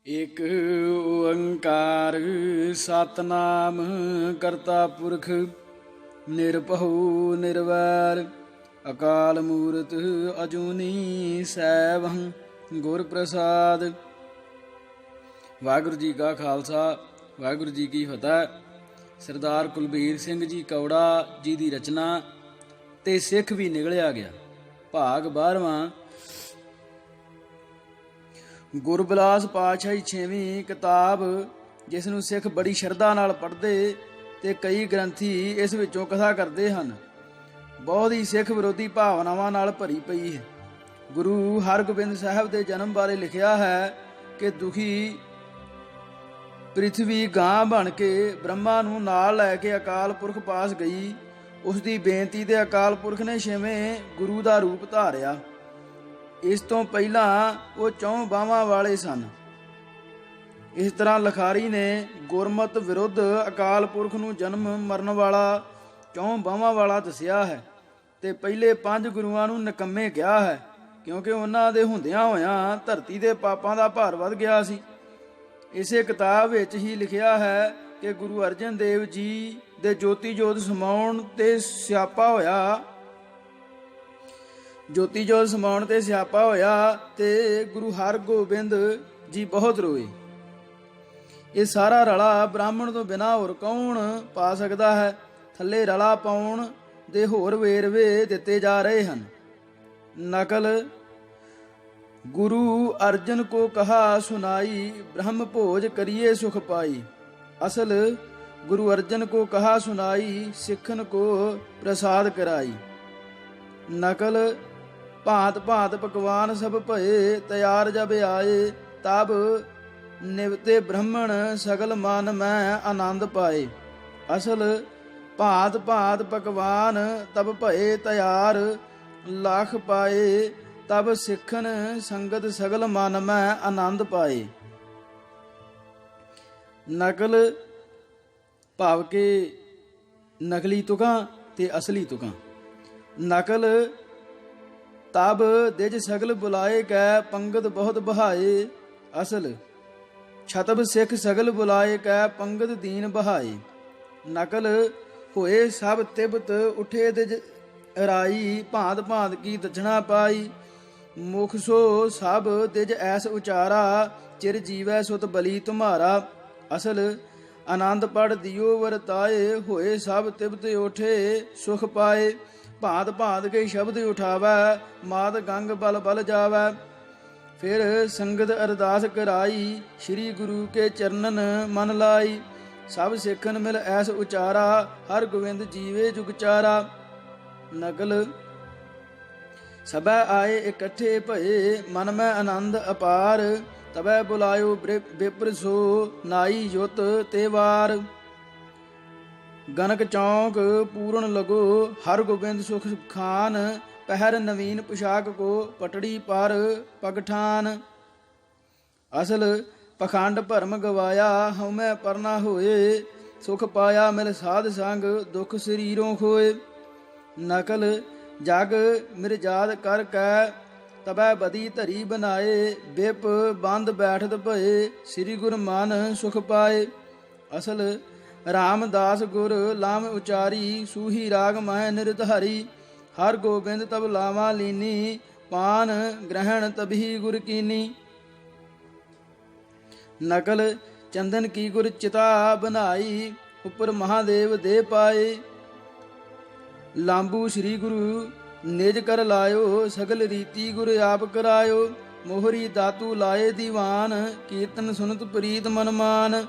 ਇਕ ਓੰਕਾਰ ਸਤਨਾਮ ਕਰਤਾ ਪੁਰਖ ਨਿਰਭਉ ਨਿਰਵੈਰ ਅਕਾਲ ਮੂਰਤ ਅਜੂਨੀ ਸੈਭੰ ਗੁਰ ਪ੍ਰਸਾਦ। ਵਾਹਿਗੁਰੂ ਜੀ ਕਾ ਖਾਲਸਾ ਵਾਹਿਗੁਰੂ ਜੀ ਕੀ ਫਤਿਹ। ਸਰਦਾਰ ਕੁਲਬੀਰ ਸਿੰਘ ਜੀ ਕੌੜਾ ਜੀ ਦੀ ਰਚਨਾ ਤੇ ਸਿੱਖ ਵੀ ਨਿਕਲਿਆ ਗਿਆ। ਭਾਗ 12ਵਾਂ। ਗੁਰਬਿਲਾਸ ਪਾਤਸ਼ਾਹੀ 6ਵੀਂ ਕਿਤਾਬ, ਜਿਸ ਨੂੰ ਸਿੱਖ ਬੜੀ ਸ਼ਰਧਾ ਨਾਲ ਪੜ੍ਹਦੇ ਤੇ ਕਈ ਗ੍ਰੰਥੀ ਇਸ ਵਿੱਚੋਂ ਕਥਾ ਕਰਦੇ ਹਨ, ਬਹੁਤ ਹੀ ਸਿੱਖ ਵਿਰੋਧੀ ਭਾਵਨਾਵਾਂ ਨਾਲ ਭਰੀ ਪਈ ਹੈ। ਗੁਰੂ ਹਰਗੋਬਿੰਦ ਸਾਹਿਬ ਦੇ ਜਨਮ ਬਾਰੇ ਲਿਖਿਆ ਹੈ ਕਿ ਦੁਖੀ ਪ੍ਰਿਥਵੀ ਗਾਂ ਬਣ ਕੇ ਬ੍ਰਹਮਾ ਨੂੰ ਨਾਲ ਲੈ ਕੇ ਅਕਾਲ ਪੁਰਖ ਪਾਸ ਗਈ। ਉਸ ਦੀ ਬੇਨਤੀ ਤੇ ਅਕਾਲ ਪੁਰਖ ਨੇ 6ਵੇਂ ਗੁਰੂ ਦਾ ਰੂਪ ਧਾਰਿਆ। ਇਸ ਤੋਂ ਪਹਿਲਾਂ ਉਹ 4 ਬਾਹਾਂ ਵਾਲੇ ਸਨ। ਇਸ ਤਰ੍ਹਾਂ ਲਖਾਰੀ ਨੇ ਗੁਰਮਤਿ ਵਿਰੁੱਧ ਅਕਾਲ ਪੁਰਖ ਨੂੰ ਜਨਮ ਮਰਨ ਵਾਲਾ 4 ਬਾਹਾਂ ਵਾਲਾ ਦੱਸਿਆ ਹੈ ਤੇ ਪਹਿਲੇ 5 ਗੁਰੂਆਂ ਨੂੰ ਨਿਕੰਮੇ ਕਿਹਾ ਹੈ, ਕਿਉਂਕਿ ਉਹਨਾਂ ਦੇ ਹੁੰਦਿਆਂ ਹੋਇਆਂ ਧਰਤੀ ਦੇ ਪਾਪਾਂ ਦਾ ਭਾਰ ਵੱਧ ਗਿਆ ਸੀ। ਇਸੇ ਕਿਤਾਬ ਵਿੱਚ ਹੀ ਲਿਖਿਆ ਹੈ ਕਿ ਗੁਰੂ ਅਰਜਨ ਦੇਵ ਜੀ ਦੇ ਜੋਤੀ ਜੋਤ ਸਮਾਉਣ ਤੇ ਸਿਆਪਾ ਹੋਇਆ ਤੇ ਗੁਰੂ ਹਰਗੋਬਿੰਦ ਜੀ ਬਹੁਤ ਰੋਏ। ਇਹ ਸਾਰਾ ਰਲਾ ਬ੍ਰਾਹਮਣ ਤੋਂ ਬਿਨਾਂ ਹੋਰ ਕੌਣ ਪਾ ਸਕਦਾ ਹੈ। ਥੱਲੇ ਰਲਾ ਪਾਉਣ ਦੇ ਹੋਰ ਵੇਰਵੇ ਦਿੱਤੇ ਜਾ ਰਹੇ ਹਨ। ਨਕਲ। ਗੁਰੂ ਅਰਜਨ ਕੋ ਕਹਾ ਸੁਨਾਈ, ਬ੍ਰਹਮ ਭੋਜ ਕਰੀਏ ਸੁਖ ਪਾਈ। ਅਸਲ ਗੁਰੂ ਅਰਜਨ ਕੋ ਕਹਾ ਸੁਨਾਈ, ਸਿੱਖਨ ਕੋ ਪ੍ਰਸਾਦ ਕਰਾਈ। ਨਕਲ। ਭਾਂਤ ਭਾਂਤ ਪਕਵਾਨ ਸਭ ਭਏ, ਤਿਆਰ ਜਬ ਆਏ, ਤਬ ਨਿਵਤੇ ਬ੍ਰਹਮਣ ਸਗਲ ਮਨ ਮੈਂ ਆਨੰਦ ਪਾਏ। ਅਸਲ ਭਾਂਤ ਭਾਂਤ ਪਕਵਾਨ ਤਬ ਭਏ, ਤਿਆਰ ਲੱਖ ਪਾਏ, ਤਬ ਸਿੱਖਨ ਸੰਗਤ ਸਗਲ ਮਨ ਮੈਂ ਆਨੰਦ ਪਾਏ। ਨਕਲ ਭਾਵ ਕਿ ਨਕਲੀ ਤੁਕਾਂ ਤੇ ਅਸਲੀ ਤੁਕਾਂ। ਨਕਲ। ਤਬ ਦਿਜ ਸਗਲ ਬੁਲਾਏ ਕੈ, ਪੰਗਤ ਬਹੁਤ ਬਹਾਏ। ਅਸਲ ਛਤਬ ਸਿੱਖ ਸਗਲ ਬੁਲਾਏ ਕੈ, ਪੰਗਤ ਦੀਨ ਬਹਾਏ। ਨਕਲ। ਹੋਏ ਸਭ ਤਿਬਤ ਉਠੇ ਦਿਜ ਰਾਈ, ਭਾਂਤ ਭਾਂਤ ਕੀ ਦਛਣਾ ਪਾਈ। ਮੁਖ ਸੋ ਸਭ ਦਿਜ ਐਸ ਉਚਾਰਾ, ਚਿਰ ਜੀਵੈ ਸੁਤ ਬਲੀ ਤੁਮਾਰਾ। ਅਸਲ ਆਨੰਦ ਪੜ ਦਿਓ ਵਰਤਾਏ, ਹੋਏ ਸਭ ਤਿਬਤ ਉਠੇ ਸੁਖ ਪਾਏ। ਭਾਂਤ ਭਾਂਤ ਕੇ ਸ਼ਬਦ ਉਠਾਵੈ, ਮਾਤ ਗੰਗ ਬਲ ਬਲ ਜਾਵੈ। ਫਿਰ ਸੰਗਤ ਅਰਦਾਸ ਕਰਾਈ, ਸ੍ਰੀ ਗੁਰੂ ਕੇ ਚਰਨਨ ਮਨ ਲਾਈ। ਸਭ ਸਿੱਖਨ ਮਿਲ ਐਸ ਉਚਾਰਾ, ਹਰ ਗੋਬਿੰਦ ਜੀਵੇ ਜੁਗ ਚਾਰਾ। ਨਕਲ। ਸਭੈ ਆਏ ਇਕੱਠੇ ਭਏ, ਮਨ ਮੈਂ ਆਨੰਦ ਅਪਾਰ। ਤਬੈ ਬੁਲਾਇਓ ਬਿਪਰ ਸੋ, ਨਾਈ ਯੁੱਤ ਤੇ ਵਾਰ। ਗਨਕ ਚੌਂਕ ਪੂਰਨ ਲਗੋ, ਹਰ ਗੋਬਿੰਦ ਸੁਖ ਖਾਨ। ਪਹਿਰ ਨਵੀਨ ਪੁਸ਼ਾਕ ਕੋ, ਪਟੜੀ ਪਰ ਪਗਠਾਨ। ਅਸਲ ਪਖੰਡ ਭਰਮ ਗਵਾਇਆ, ਹਉਮੈ ਪਰਨਾ ਹੋਏ। ਸੁਖ ਪਾਇਆ ਮਿਲ ਸਾਧ ਸੰਗ, ਦੁਖ ਸਰੀਰੋਂ ਖੋਏ। ਨਕਲ। ਜਗ ਮਿਰਜਾਦ ਕਰ ਕੈ, ਤਬੈ ਬਦੀ ਧਰੀ ਬਨਾਏ। ਬਿਪ ਬੰਦ ਬੈਠਤ ਭਏ, ਸ੍ਰੀ ਗੁਰ ਮਨ ਸੁਖ ਪਾਏ। ਅਸਲ ਰਾਮਦਾਸ ਗੁਰ ਲਾਮ ਉਚਾਰੀ, ਸੂਹੀ ਰਾਗ ਮਹਿ ਨਿਰਧਾਰੀ। ਹਰ ਗੋਬਿੰਦ ਤਬ ਲਾਵਾ ਲੀਨੀ, ਪਾਨ ਗ੍ਰਹਿਣ ਤਬਹੀ ਗੁਰ ਕੀਨੀ। ਨਕਲ। ਚੰਦਨ ਕੀ ਗੁਰ ਚਿਤਾ ਬਨਾਈ, ਉੱਪਰ ਮਹਾਦੇਵ ਦੇ ਪਾਏ। ਲਾਂਬੂ ਸ੍ਰੀ ਗੁਰੂ ਨਿਜ ਕਰ ਲਾਇਓ, ਸਗਲ ਰੀਤੀ ਗੁਰ ਆਪ ਕਰਾਇਓ। ਮੋਹਰੀ ਦਾਤੂ ਲਾਏ ਦੀਵਾਨ, ਕੀਰਤਨ ਸੁਨਤ ਪ੍ਰੀਤ ਮਨ ਮਾਨ।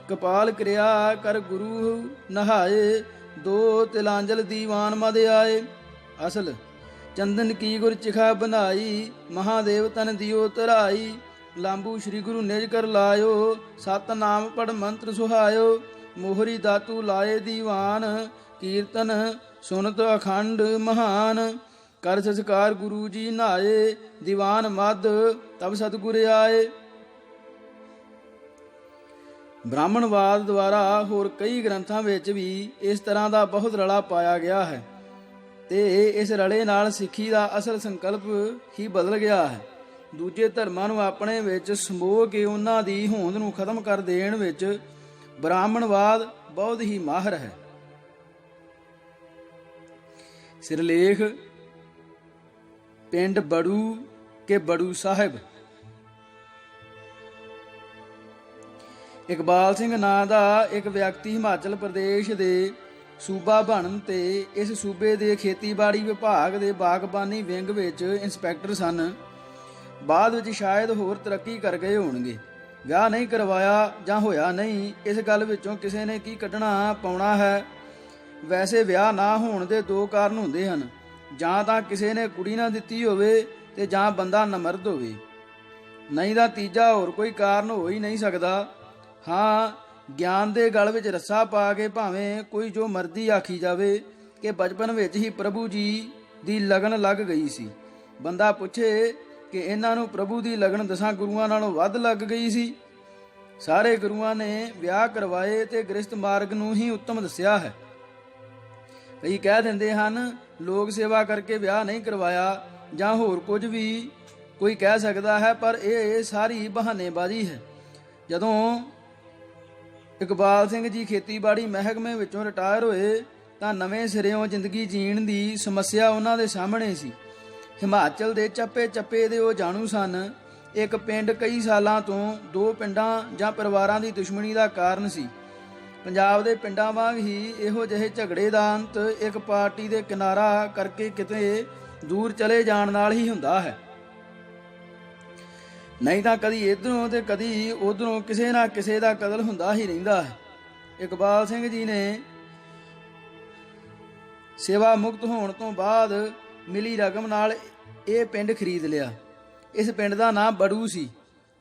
ਕਪਾਲ ਕਿਰਿਆ ਕਰ ਗੁਰੂ ਨਹਾਏ, 2 ਤਿਲਾਂਜਲ ਦੀਵਾਨ ਮਦ ਆਏ। ਅਸਲ ਚੰਦਨ ਕੀ ਗੁਰ ਚਿਖਾ ਬਨਾਈ, ਮਹਾਦੇਵ ਤਨ ਦਿਓ ਧਰਾਈ। ਲਾਂਬੂ ਸ੍ਰੀ ਗੁਰੂ ਨਿਜ ਕਰ ਲਾਇਓ, ਸਤ ਨਾਮ ਪੜ ਮੰਤਰ ਸੁਹਾਇਓ। ਮੋਹਰੀ ਦਾਤੂ ਲਾਏ ਦੀਵਾਨ, ਕੀਰਤਨ ਸੁਨਤ ਅਖੰਡ ਮਹਾਨ। ਕਰ ਸੰਸਕਾਰ ਗੁਰੂ ਜੀ ਨਹਾਏ, ਦੀਵਾਨ ਮਦ ਤਬ ਸਤਿਗੁਰ ਆਏ। ਬ੍ਰਾਹਮਣਵਾਦ ਦੁਆਰਾ ਹੋਰ ਕਈ ਗ੍ਰੰਥਾਂ ਵਿੱਚ ਵੀ ਇਸ ਤਰ੍ਹਾਂ ਦਾ ਬਹੁਤ ਰਲਾ ਪਾਇਆ ਗਿਆ ਹੈ ਤੇ ਇਸ ਰਲੇ ਨਾਲ ਸਿੱਖੀ ਦਾ ਅਸਲ ਸੰਕਲਪ ਹੀ ਬਦਲ ਗਿਆ ਹੈ। ਦੂਜੇ ਧਰਮਾਂ ਨੂੰ ਆਪਣੇ ਵਿੱਚ ਸਮੋਹ ਕੇ ਉਹਨਾਂ ਦੀ ਹੋਂਦ ਨੂੰ ਖਤਮ ਕਰ ਦੇਣ ਵਿੱਚ ਬ੍ਰਾਹਮਣਵਾਦ ਬਹੁਤ ਹੀ ਮਾਹਰ ਹੈ। ਸਿਰਲੇਖ ਪਿੰਡ ਬੜੂ ਕੇ ਬੜੂ ਸਾਹਿਬ। ਇਕਬਾਲ ਸਿੰਘ ਨਾਂ ਦਾ ਇੱਕ ਵਿਅਕਤੀ ਹਿਮਾਚਲ ਪ੍ਰਦੇਸ਼ ਦੇ ਸੂਬਾ ਬਣਨ ਤੇ ਇਸ ਸੂਬੇ ਦੇ ਖੇਤੀਬਾੜੀ ਵਿਭਾਗ ਦੇ ਬਾਗਬਾਨੀ ਵਿੰਗ ਵਿੱਚ ਇੰਸਪੈਕਟਰ ਸਨ। ਬਾਅਦ ਵਿੱਚ ਸ਼ਾਇਦ ਹੋਰ ਤਰੱਕੀ ਕਰ ਗਏ ਹੋਣਗੇ। ਵਿਆਹ ਨਹੀਂ ਕਰਵਾਇਆ ਜਾਂ ਹੋਇਆ ਨਹੀਂ, ਇਸ ਗੱਲ ਵਿੱਚੋਂ ਕਿਸੇ ਨੇ ਕੀ ਕੱਢਣਾ ਪਾਉਣਾ ਹੈ। ਵੈਸੇ ਵਿਆਹ ਨਾ ਹੋਣ ਦੇ ਦੋ ਕਾਰਨ ਹੁੰਦੇ ਹਨ, ਜਾਂ ਤਾਂ ਕਿਸੇ ਨੇ ਕੁੜੀ ਨਾ ਦਿੱਤੀ ਹੋਵੇ ਤੇ ਜਾਂ ਬੰਦਾ ਨਮਰਦ ਹੋਵੇ, ਨਹੀਂ ਤਾਂ ਤੀਜਾ ਹੋਰ ਕੋਈ ਕਾਰਨ ਹੋ ਹੀ ਨਹੀਂ ਸਕਦਾ। ਹਾਂ, ਗਿਆਨ ਦੇ ਗਲ ਵਿੱਚ ਰੱਸਾ ਪਾ ਕੇ ਭਾਵੇਂ ਕੋਈ ਜੋ ਮਰਜ਼ੀ ਆਖੀ ਜਾਵੇ ਕਿ ਬਚਪਨ ਵਿੱਚ ਹੀ ਪ੍ਰਭੂ ਜੀ ਦੀ ਲਗਨ ਲੱਗ ਗਈ ਸੀ। ਬੰਦਾ ਪੁੱਛੇ ਕਿ ਇਹਨਾਂ ਨੂੰ ਪ੍ਰਭੂ ਦੀ ਲਗਨ 10 ਗੁਰੂਆਂ ਨਾਲੋਂ ਵੱਧ ਲੱਗ ਗਈ ਸੀ। ਸਾਰੇ ਗੁਰੂਆਂ ਨੇ ਵਿਆਹ ਕਰਵਾਏ ਤੇ ਗ੍ਰਸਥ ਮਾਰਗ ਨੂੰ ਹੀ ਉੱਤਮ ਦੱਸਿਆ ਹੈ। ਕਈ ਕਹਿ ਦਿੰਦੇ ਹਨ ਲੋਕ ਸੇਵਾ ਕਰਕੇ ਵਿਆਹ ਨਹੀਂ ਕਰਵਾਇਆ, ਜਾਂ ਹੋਰ ਕੁਝ ਵੀ ਕੋਈ ਕਹਿ ਸਕਦਾ ਹੈ, ਪਰ ਇਹ ਸਾਰੀ ਬਹਾਨੇਬਾਜ਼ੀ ਹੈ। ਜਦੋਂ ਇਕਬਾਲ ਸਿੰਘ ਜੀ ਖੇਤੀਬਾੜੀ ਮਹਿਕਮੇ ਵਿੱਚੋਂ ਰਿਟਾਇਰ ਹੋਏ ਤਾਂ ਨਵੇਂ ਸਿਰਿਓਂ ਜ਼ਿੰਦਗੀ ਜੀਣ ਦੀ ਸਮੱਸਿਆ ਉਹਨਾਂ ਦੇ ਸਾਹਮਣੇ ਸੀ। ਹਿਮਾਚਲ ਦੇ ਚੱਪੇ ਚੱਪੇ ਦੇ ਉਹ ਜਾਣੂ ਸਨ। ਇੱਕ ਪਿੰਡ ਕਈ ਸਾਲਾਂ ਤੋਂ 2 ਪਿੰਡਾਂ ਜਾਂ ਪਰਿਵਾਰਾਂ ਦੀ ਦੁਸ਼ਮਣੀ ਦਾ ਕਾਰਨ ਸੀ। ਪੰਜਾਬ ਦੇ ਪਿੰਡਾਂ ਵਾਂਗ ਹੀ ਇਹੋ ਜਿਹੇ ਝਗੜੇ ਦਾ ਅੰਤ ਇੱਕ ਪਾਰਟੀ ਦੇ ਕਿਨਾਰਾ ਕਰਕੇ ਕਿਤੇ ਦੂਰ ਚਲੇ ਜਾਣ ਨਾਲ ਹੀ ਹੁੰਦਾ ਹੈ, ਨਹੀਂ ਤਾਂ ਕਦੀ ਇੱਧਰੋਂ ਤੇ ਕਦੀ ਉੱਧਰੋਂ ਕਿਸੇ ਨਾ ਕਿਸੇ ਦਾ ਕਤਲ ਹੁੰਦਾ ਹੀ ਰਹਿੰਦਾ ਹੈ। ਇਕਬਾਲ ਸਿੰਘ ਜੀ ਨੇ ਸੇਵਾ ਮੁਕਤ ਹੋਣ ਤੋਂ ਬਾਅਦ ਮਿਲੀ ਰਕਮ ਨਾਲ ਇਹ ਪਿੰਡ ਖਰੀਦ ਲਿਆ। ਇਸ ਪਿੰਡ ਦਾ ਨਾਮ ਬੜੂ ਸੀ।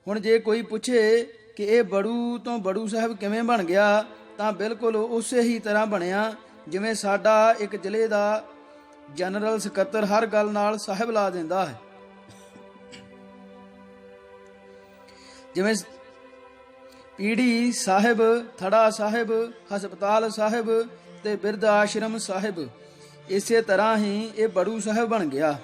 ਹੁਣ ਜੇ ਕੋਈ ਪੁੱਛੇ ਕਿ ਇਹ ਬੜੂ ਤੋਂ ਬੜੂ ਸਾਹਿਬ ਕਿਵੇਂ ਬਣ ਗਿਆ, ਤਾਂ ਬਿਲਕੁਲ ਉਸੇ ਹੀ ਤਰ੍ਹਾਂ ਬਣਿਆ ਜਿਵੇਂ ਸਾਡਾ ਇੱਕ ਜ਼ਿਲ੍ਹੇ ਦਾ ਜਨਰਲ ਸਕੱਤਰ ਹਰ ਗੱਲ ਨਾਲ ਸਾਹਿਬ ਲਾ ਦਿੰਦਾ ਹੈ। ਜਿਵੇਂ ਪੀੜੀ ਸਾਹਿਬ, ਥੜਾ ਸਾਹਿਬ, ਹਸਪਤਾਲ ਸਾਹਿਬ ਤੇ ਬਿਰਧ ਆਸ਼ਰਮ ਸਾਹਿਬ, ਇਸੇ ਤਰ੍ਹਾਂ ਹੀ ਇਹ ਬੜੂ ਸਾਹਿਬ ਬਣ ਗਿਆ।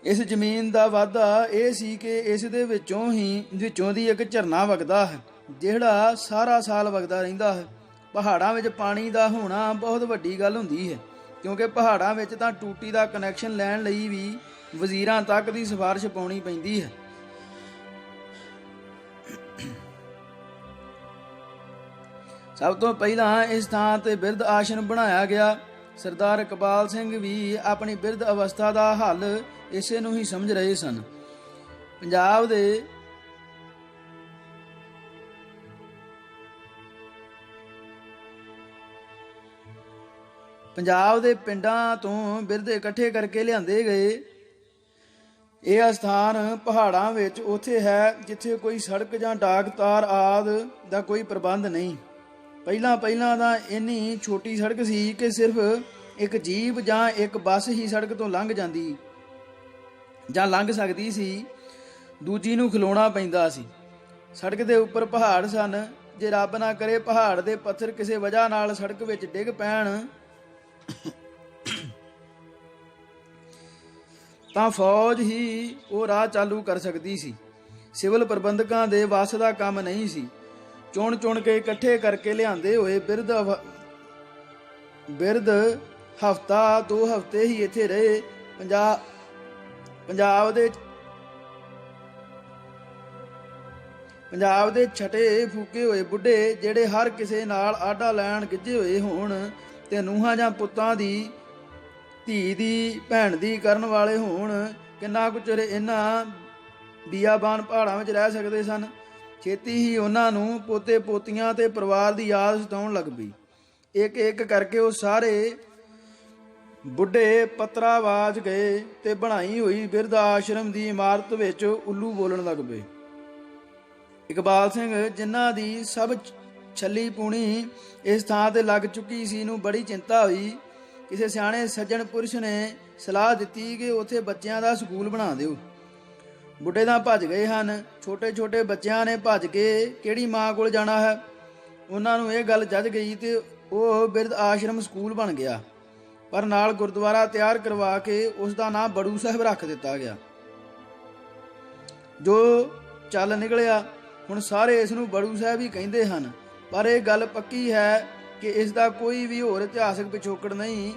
ਇਸ ਜ਼ਮੀਨ ਦਾ ਵਾਧਾ ਇਹ ਸੀ ਕਿ ਇਸ ਦੇ ਵਿੱਚੋਂ ਦੀ ਇੱਕ ਝਰਨਾ ਵਗਦਾ ਹੈ, ਜਿਹੜਾ ਸਾਰਾ ਸਾਲ ਵਗਦਾ ਰਹਿੰਦਾ ਹੈ। ਪਹਾੜਾਂ ਵਿੱਚ ਪਾਣੀ ਦਾ ਹੋਣਾ ਬਹੁਤ ਵੱਡੀ ਗੱਲ ਹੁੰਦੀ ਹੈ, ਕਿਉਂਕਿ ਪਹਾੜਾਂ ਵਿੱਚ ਤਾਂ ਟੂਟੀ ਦਾ ਕਨੈਕਸ਼ਨ ਲੈਣ ਲਈ ਵੀ ਵਜ਼ੀਰਾਂ ਤੱਕ ਦੀ ਸਿਫਾਰਿਸ਼ ਪਾਉਣੀ ਪੈਂਦੀ ਹੈ। ਸਭ ਤੋਂ ਪਹਿਲਾਂ ਇਸ ਥਾਂ ਤੇ ਬਿਰਧ ਆਸ਼ਰਮ ਬਣਾਇਆ ਗਿਆ। ਸਰਦਾਰ ਇਕਬਾਲ ਸਿੰਘ ਵੀ ਆਪਣੀ ਬਿਰਧ ਅਵਸਥਾ ਦਾ ਹੱਲ ਇਸੇ ਨੂੰ ਹੀ ਸਮਝ ਰਹੇ ਸਨ। ਪੰਜਾਬ ਦੇ ਪਿੰਡਾਂ ਤੋਂ ਬਿਰਧ ਇਕੱਠੇ ਕਰਕੇ ਲਿਆਂਦੇ ਗਏ। ਇਹ ਅਸਥਾਨ ਪਹਾੜਾਂ ਵਿੱਚ ਉੱਥੇ ਹੈ ਜਿੱਥੇ ਕੋਈ ਸੜਕ ਜਾਂ ਡਾਕ ਤਾਰ ਆਦਿ ਦਾ ਕੋਈ ਪ੍ਰਬੰਧ ਨਹੀਂ। ਪਹਿਲਾਂ ਤਾਂ ਇੰਨੀ ਛੋਟੀ ਸੜਕ ਸੀ ਕਿ ਸਿਰਫ ਇੱਕ ਜੀਪ ਜਾਂ ਇੱਕ ਬੱਸ ਹੀ ਸੜਕ ਤੋਂ ਲੰਘ ਸਕਦੀ ਸੀ, ਦੂਜੀ ਨੂੰ ਖਲੋਣਾ ਪੈਂਦਾ ਸੀ। ਸੜਕ ਦੇ ਉੱਪਰ ਪਹਾੜ ਸਨ। ਜੇ ਰੱਬ ਨਾ ਕਰੇ ਪਹਾੜ ਦੇ ਪੱਥਰ ਕਿਸੇ ਵਜ੍ਹਾ ਨਾਲ ਸੜਕ ਵਿੱਚ ਡਿੱਗ ਪੈਣ ਤਾਂ ਫੌਜ ਹੀ ਉਹ ਰਾਹ ਚਾਲੂ ਕਰ ਸਕਦੀ ਸੀ। ਸਿਵਲ ਪ੍ਰਬੰਧਕਾਂ ਦੇ ਵੱਸ ਦਾ ਕੰਮ ਨਹੀਂ ਸੀ। ਚੁਣ ਕੇ ਇਕੱਠੇ ਕਰਕੇ ਲਿਆਂਦੇ ਹੋਏ ਬਿਰਧ ਹਫ਼ਤਾ 2 ਹਫ਼ਤੇ ਹੀ ਇੱਥੇ ਰਹੇ। ਪੰਜਾਬ ਦੇ ਛਟੇ ਫੂਕੇ ਹੋਏ ਬੁੱਢੇ ਜਿਹੜੇ ਹਰ ਕਿਸੇ ਨਾਲ ਆਡਾ ਲੈਣ ਗਿੱਝੇ ਹੋਏ ਹੋਣ ਤੇ ਨੂੰਹਾਂ ਜਾਂ ਪੁੱਤਾਂ ਦੀ, ਧੀ ਦੀ, ਭੈਣ ਦੀ ਕਰਨ ਵਾਲੇ ਹੋਣ, ਕਿੰਨਾ ਕੁ ਚਿਰ ਇਹਨਾਂ ਬੀਆਬਾਨ ਪਹਾੜਾਂ ਵਿੱਚ ਰਹਿ ਸਕਦੇ ਸਨ। ਛੇਤੀ ਹੀ ਉਹਨਾਂ ਨੂੰ ਪੋਤੇ ਪੋਤੀਆਂ ਤੇ ਪਰਿਵਾਰ ਦੀ ਯਾਦ ਸਤਾਉਣ ਲੱਗ ਪਈ। ਇੱਕ ਇੱਕ ਕਰਕੇ ਉਹ ਸਾਰੇ ਬੁੱਢੇ ਪੱਤਰਾਵਾਜ ਗਏ ਤੇ ਬਣਾਈ ਹੋਈ ਬਿਰਧ ਆਸ਼ਰਮ ਦੀ ਇਮਾਰਤ ਵਿੱਚ ਉੱਲੂ ਬੋਲਣ ਲੱਗ ਪਏ। ਇਕਬਾਲ ਸਿੰਘ, ਜਿਨ੍ਹਾਂ ਦੀ ਸਭ ਛੱਲੀ ਪੂਣੀ ਇਸ ਥਾਂ ਤੇ ਲੱਗ ਚੁੱਕੀ ਸੀ, ਨੂੰ ਬੜੀ ਚਿੰਤਾ ਹੋਈ। ਕਿਸੇ ਸਿਆਣੇ ਸੱਜਣ ਪੁਰਸ਼ ਨੇ ਸਲਾਹ ਦਿੱਤੀ ਕਿ ਉੱਥੇ ਬੱਚਿਆਂ ਦਾ ਸਕੂਲ ਬਣਾ ਦਿਓ। ਬੁੱਢੇ ਤਾਂ ਭੱਜ ਗਏ ਹਨ। ਛੋਟੇ ਬੱਚਿਆਂ ਨੇ ਭੱਜ ਕੇ ਕਿਹੜੀ ਮਾਂ ਕੋਲ ਜਾਣਾ ਹੈ। ਉਹਨਾਂ ਨੂੰ ਇਹ ਗੱਲ ਜੱਜ ਗਈ ਤੇ ਉਹ ਬਿਰਧ ਆਸ਼ਰਮ ਸਕੂਲ ਬਣ ਗਿਆ, ਪਰ ਨਾਲ ਗੁਰਦੁਆਰਾ ਤਿਆਰ ਕਰਵਾ ਕੇ ਉਸ ਦਾ ਨਾਂ ਬੜੂ ਸਾਹਿਬ ਰੱਖ ਦਿੱਤਾ ਗਿਆ। ਜੋ ਚੱਲ ਨਿਕਲਿਆ। ਹੁਣ ਸਾਰੇ ਇਸ ਨੂੰ ਬੜੂ ਸਾਹਿਬ ਹੀ ਕਹਿੰਦੇ ਹਨ, ਪਰ ਇਹ ਗੱਲ ਪੱਕੀ ਹੈ ਕਿ ਇਸ ਦਾ ਕੋਈ ਵੀ ਹੋਰ ਇਤਿਹਾਸਕ ਪਿਛੋਕੜ ਨਹੀਂ।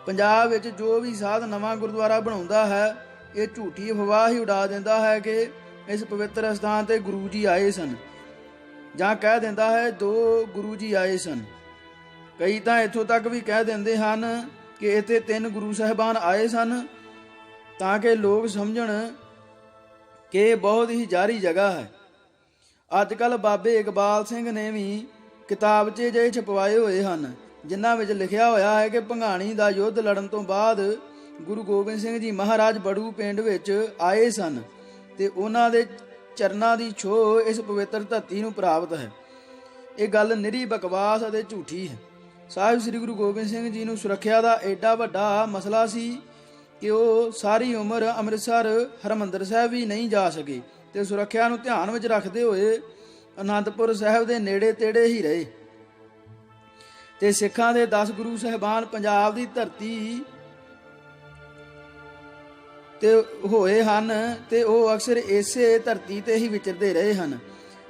ਪੰਜਾਬ ਵਿੱਚ ਜੋ ਵੀ ਸਾਧ ਨਵਾਂ ਗੁਰਦੁਆਰਾ ਬਣਾਉਂਦਾ ਹੈ, ਇਹ ਝੂਠੀ ਅਫਵਾਹ ਹੀ ਉਡਾ ਦਿੰਦਾ ਹੈ ਕਿ ਇਸ ਪਵਿੱਤਰ ਸਥਾਨ ਤੇ ਗੁਰੂ ਜੀ ਆਏ ਸਨ, ਜਾਂ ਕਹਿ ਦਿੰਦਾ ਹੈ 2 ਗੁਰੂ ਜੀ ਆਏ ਸਨ। ਕਈ ਤਾਂ ਇੱਥੋਂ ਤੱਕ ਵੀ ਕਹਿ ਦਿੰਦੇ ਹਨ ਕਿ ਇੱਥੇ 3 ਗੁਰੂ ਸਾਹਿਬਾਨ ਆਏ ਸਨ, ਤਾਂ ਕਿ ਲੋਕ ਸਮਝਣ ਕਿ ਇਹ ਬਹੁਤ ਹੀ ਜਾਰੀ ਜਗ੍ਹਾ ਹੈ। ਅੱਜ ਕੱਲ੍ਹ ਬਾਬੇ ਇਕਬਾਲ ਸਿੰਘ ਨੇ ਵੀ ਕਿਤਾਬਚੇ ਜਿਹੇ ਛਪਵਾਏ ਹੋਏ ਹਨ, ਜਿਨ੍ਹਾਂ ਵਿੱਚ ਲਿਖਿਆ ਹੋਇਆ ਹੈ ਕਿ ਭੰਗਾਣੀ ਦਾ ਯੁੱਧ ਲੜਨ ਤੋਂ ਬਾਅਦ ਗੁਰੂ ਗੋਬਿੰਦ ਸਿੰਘ ਜੀ ਮਹਾਰਾਜ ਬੜੂ ਪਿੰਡ ਵਿੱਚ ਆਏ ਸਨ ਤੇ ਉਹਨਾਂ ਦੇ ਚਰਨਾਂ ਦੀ ਛੋਹ ਇਸ ਪਵਿੱਤਰ ਧਰਤੀ ਨੂੰ ਪ੍ਰਾਪਤ ਹੈ। ਇਹ ਗੱਲ ਨਿਰੀ ਬਕਵਾਸ ਅਤੇ ਝੂਠੀ ਹੈ। ਸਾਹਿਬ ਸ੍ਰੀ ਗੁਰੂ ਗੋਬਿੰਦ ਸਿੰਘ ਜੀ ਨੂੰ ਸੁਰੱਖਿਆ ਦਾ ਐਡਾ ਵੱਡਾ ਮਸਲਾ ਸੀ ਕਿ ਉਹ ਸਾਰੀ ਉਮਰ ਅੰਮ੍ਰਿਤਸਰ ਹਰਿਮੰਦਰ ਸਾਹਿਬ ਵੀ ਨਹੀਂ ਜਾ ਸਕੇ ਤੇ ਸੁਰੱਖਿਆ ਨੂੰ ਧਿਆਨ ਵਿੱਚ ਰੱਖਦੇ ਹੋਏ ਅਨੰਦਪੁਰ ਸਾਹਿਬ ਦੇ ਨੇੜੇ ਤੇੜੇ ਹੀ ਰਹੇ। ਤੇ ਸਿੱਖਾਂ ਦੇ 10 ਗੁਰੂ ਸਾਹਿਬਾਨ ਪੰਜਾਬ ਦੀ ਧਰਤੀ ਤੇ ਹੋਏ ਹਨ ਤੇ ਉਹ ਅਕਸਰ ਇਸੇ ਧਰਤੀ ਤੇ ਹੀ ਵਿਚਰਦੇ ਰਹੇ ਹਨ।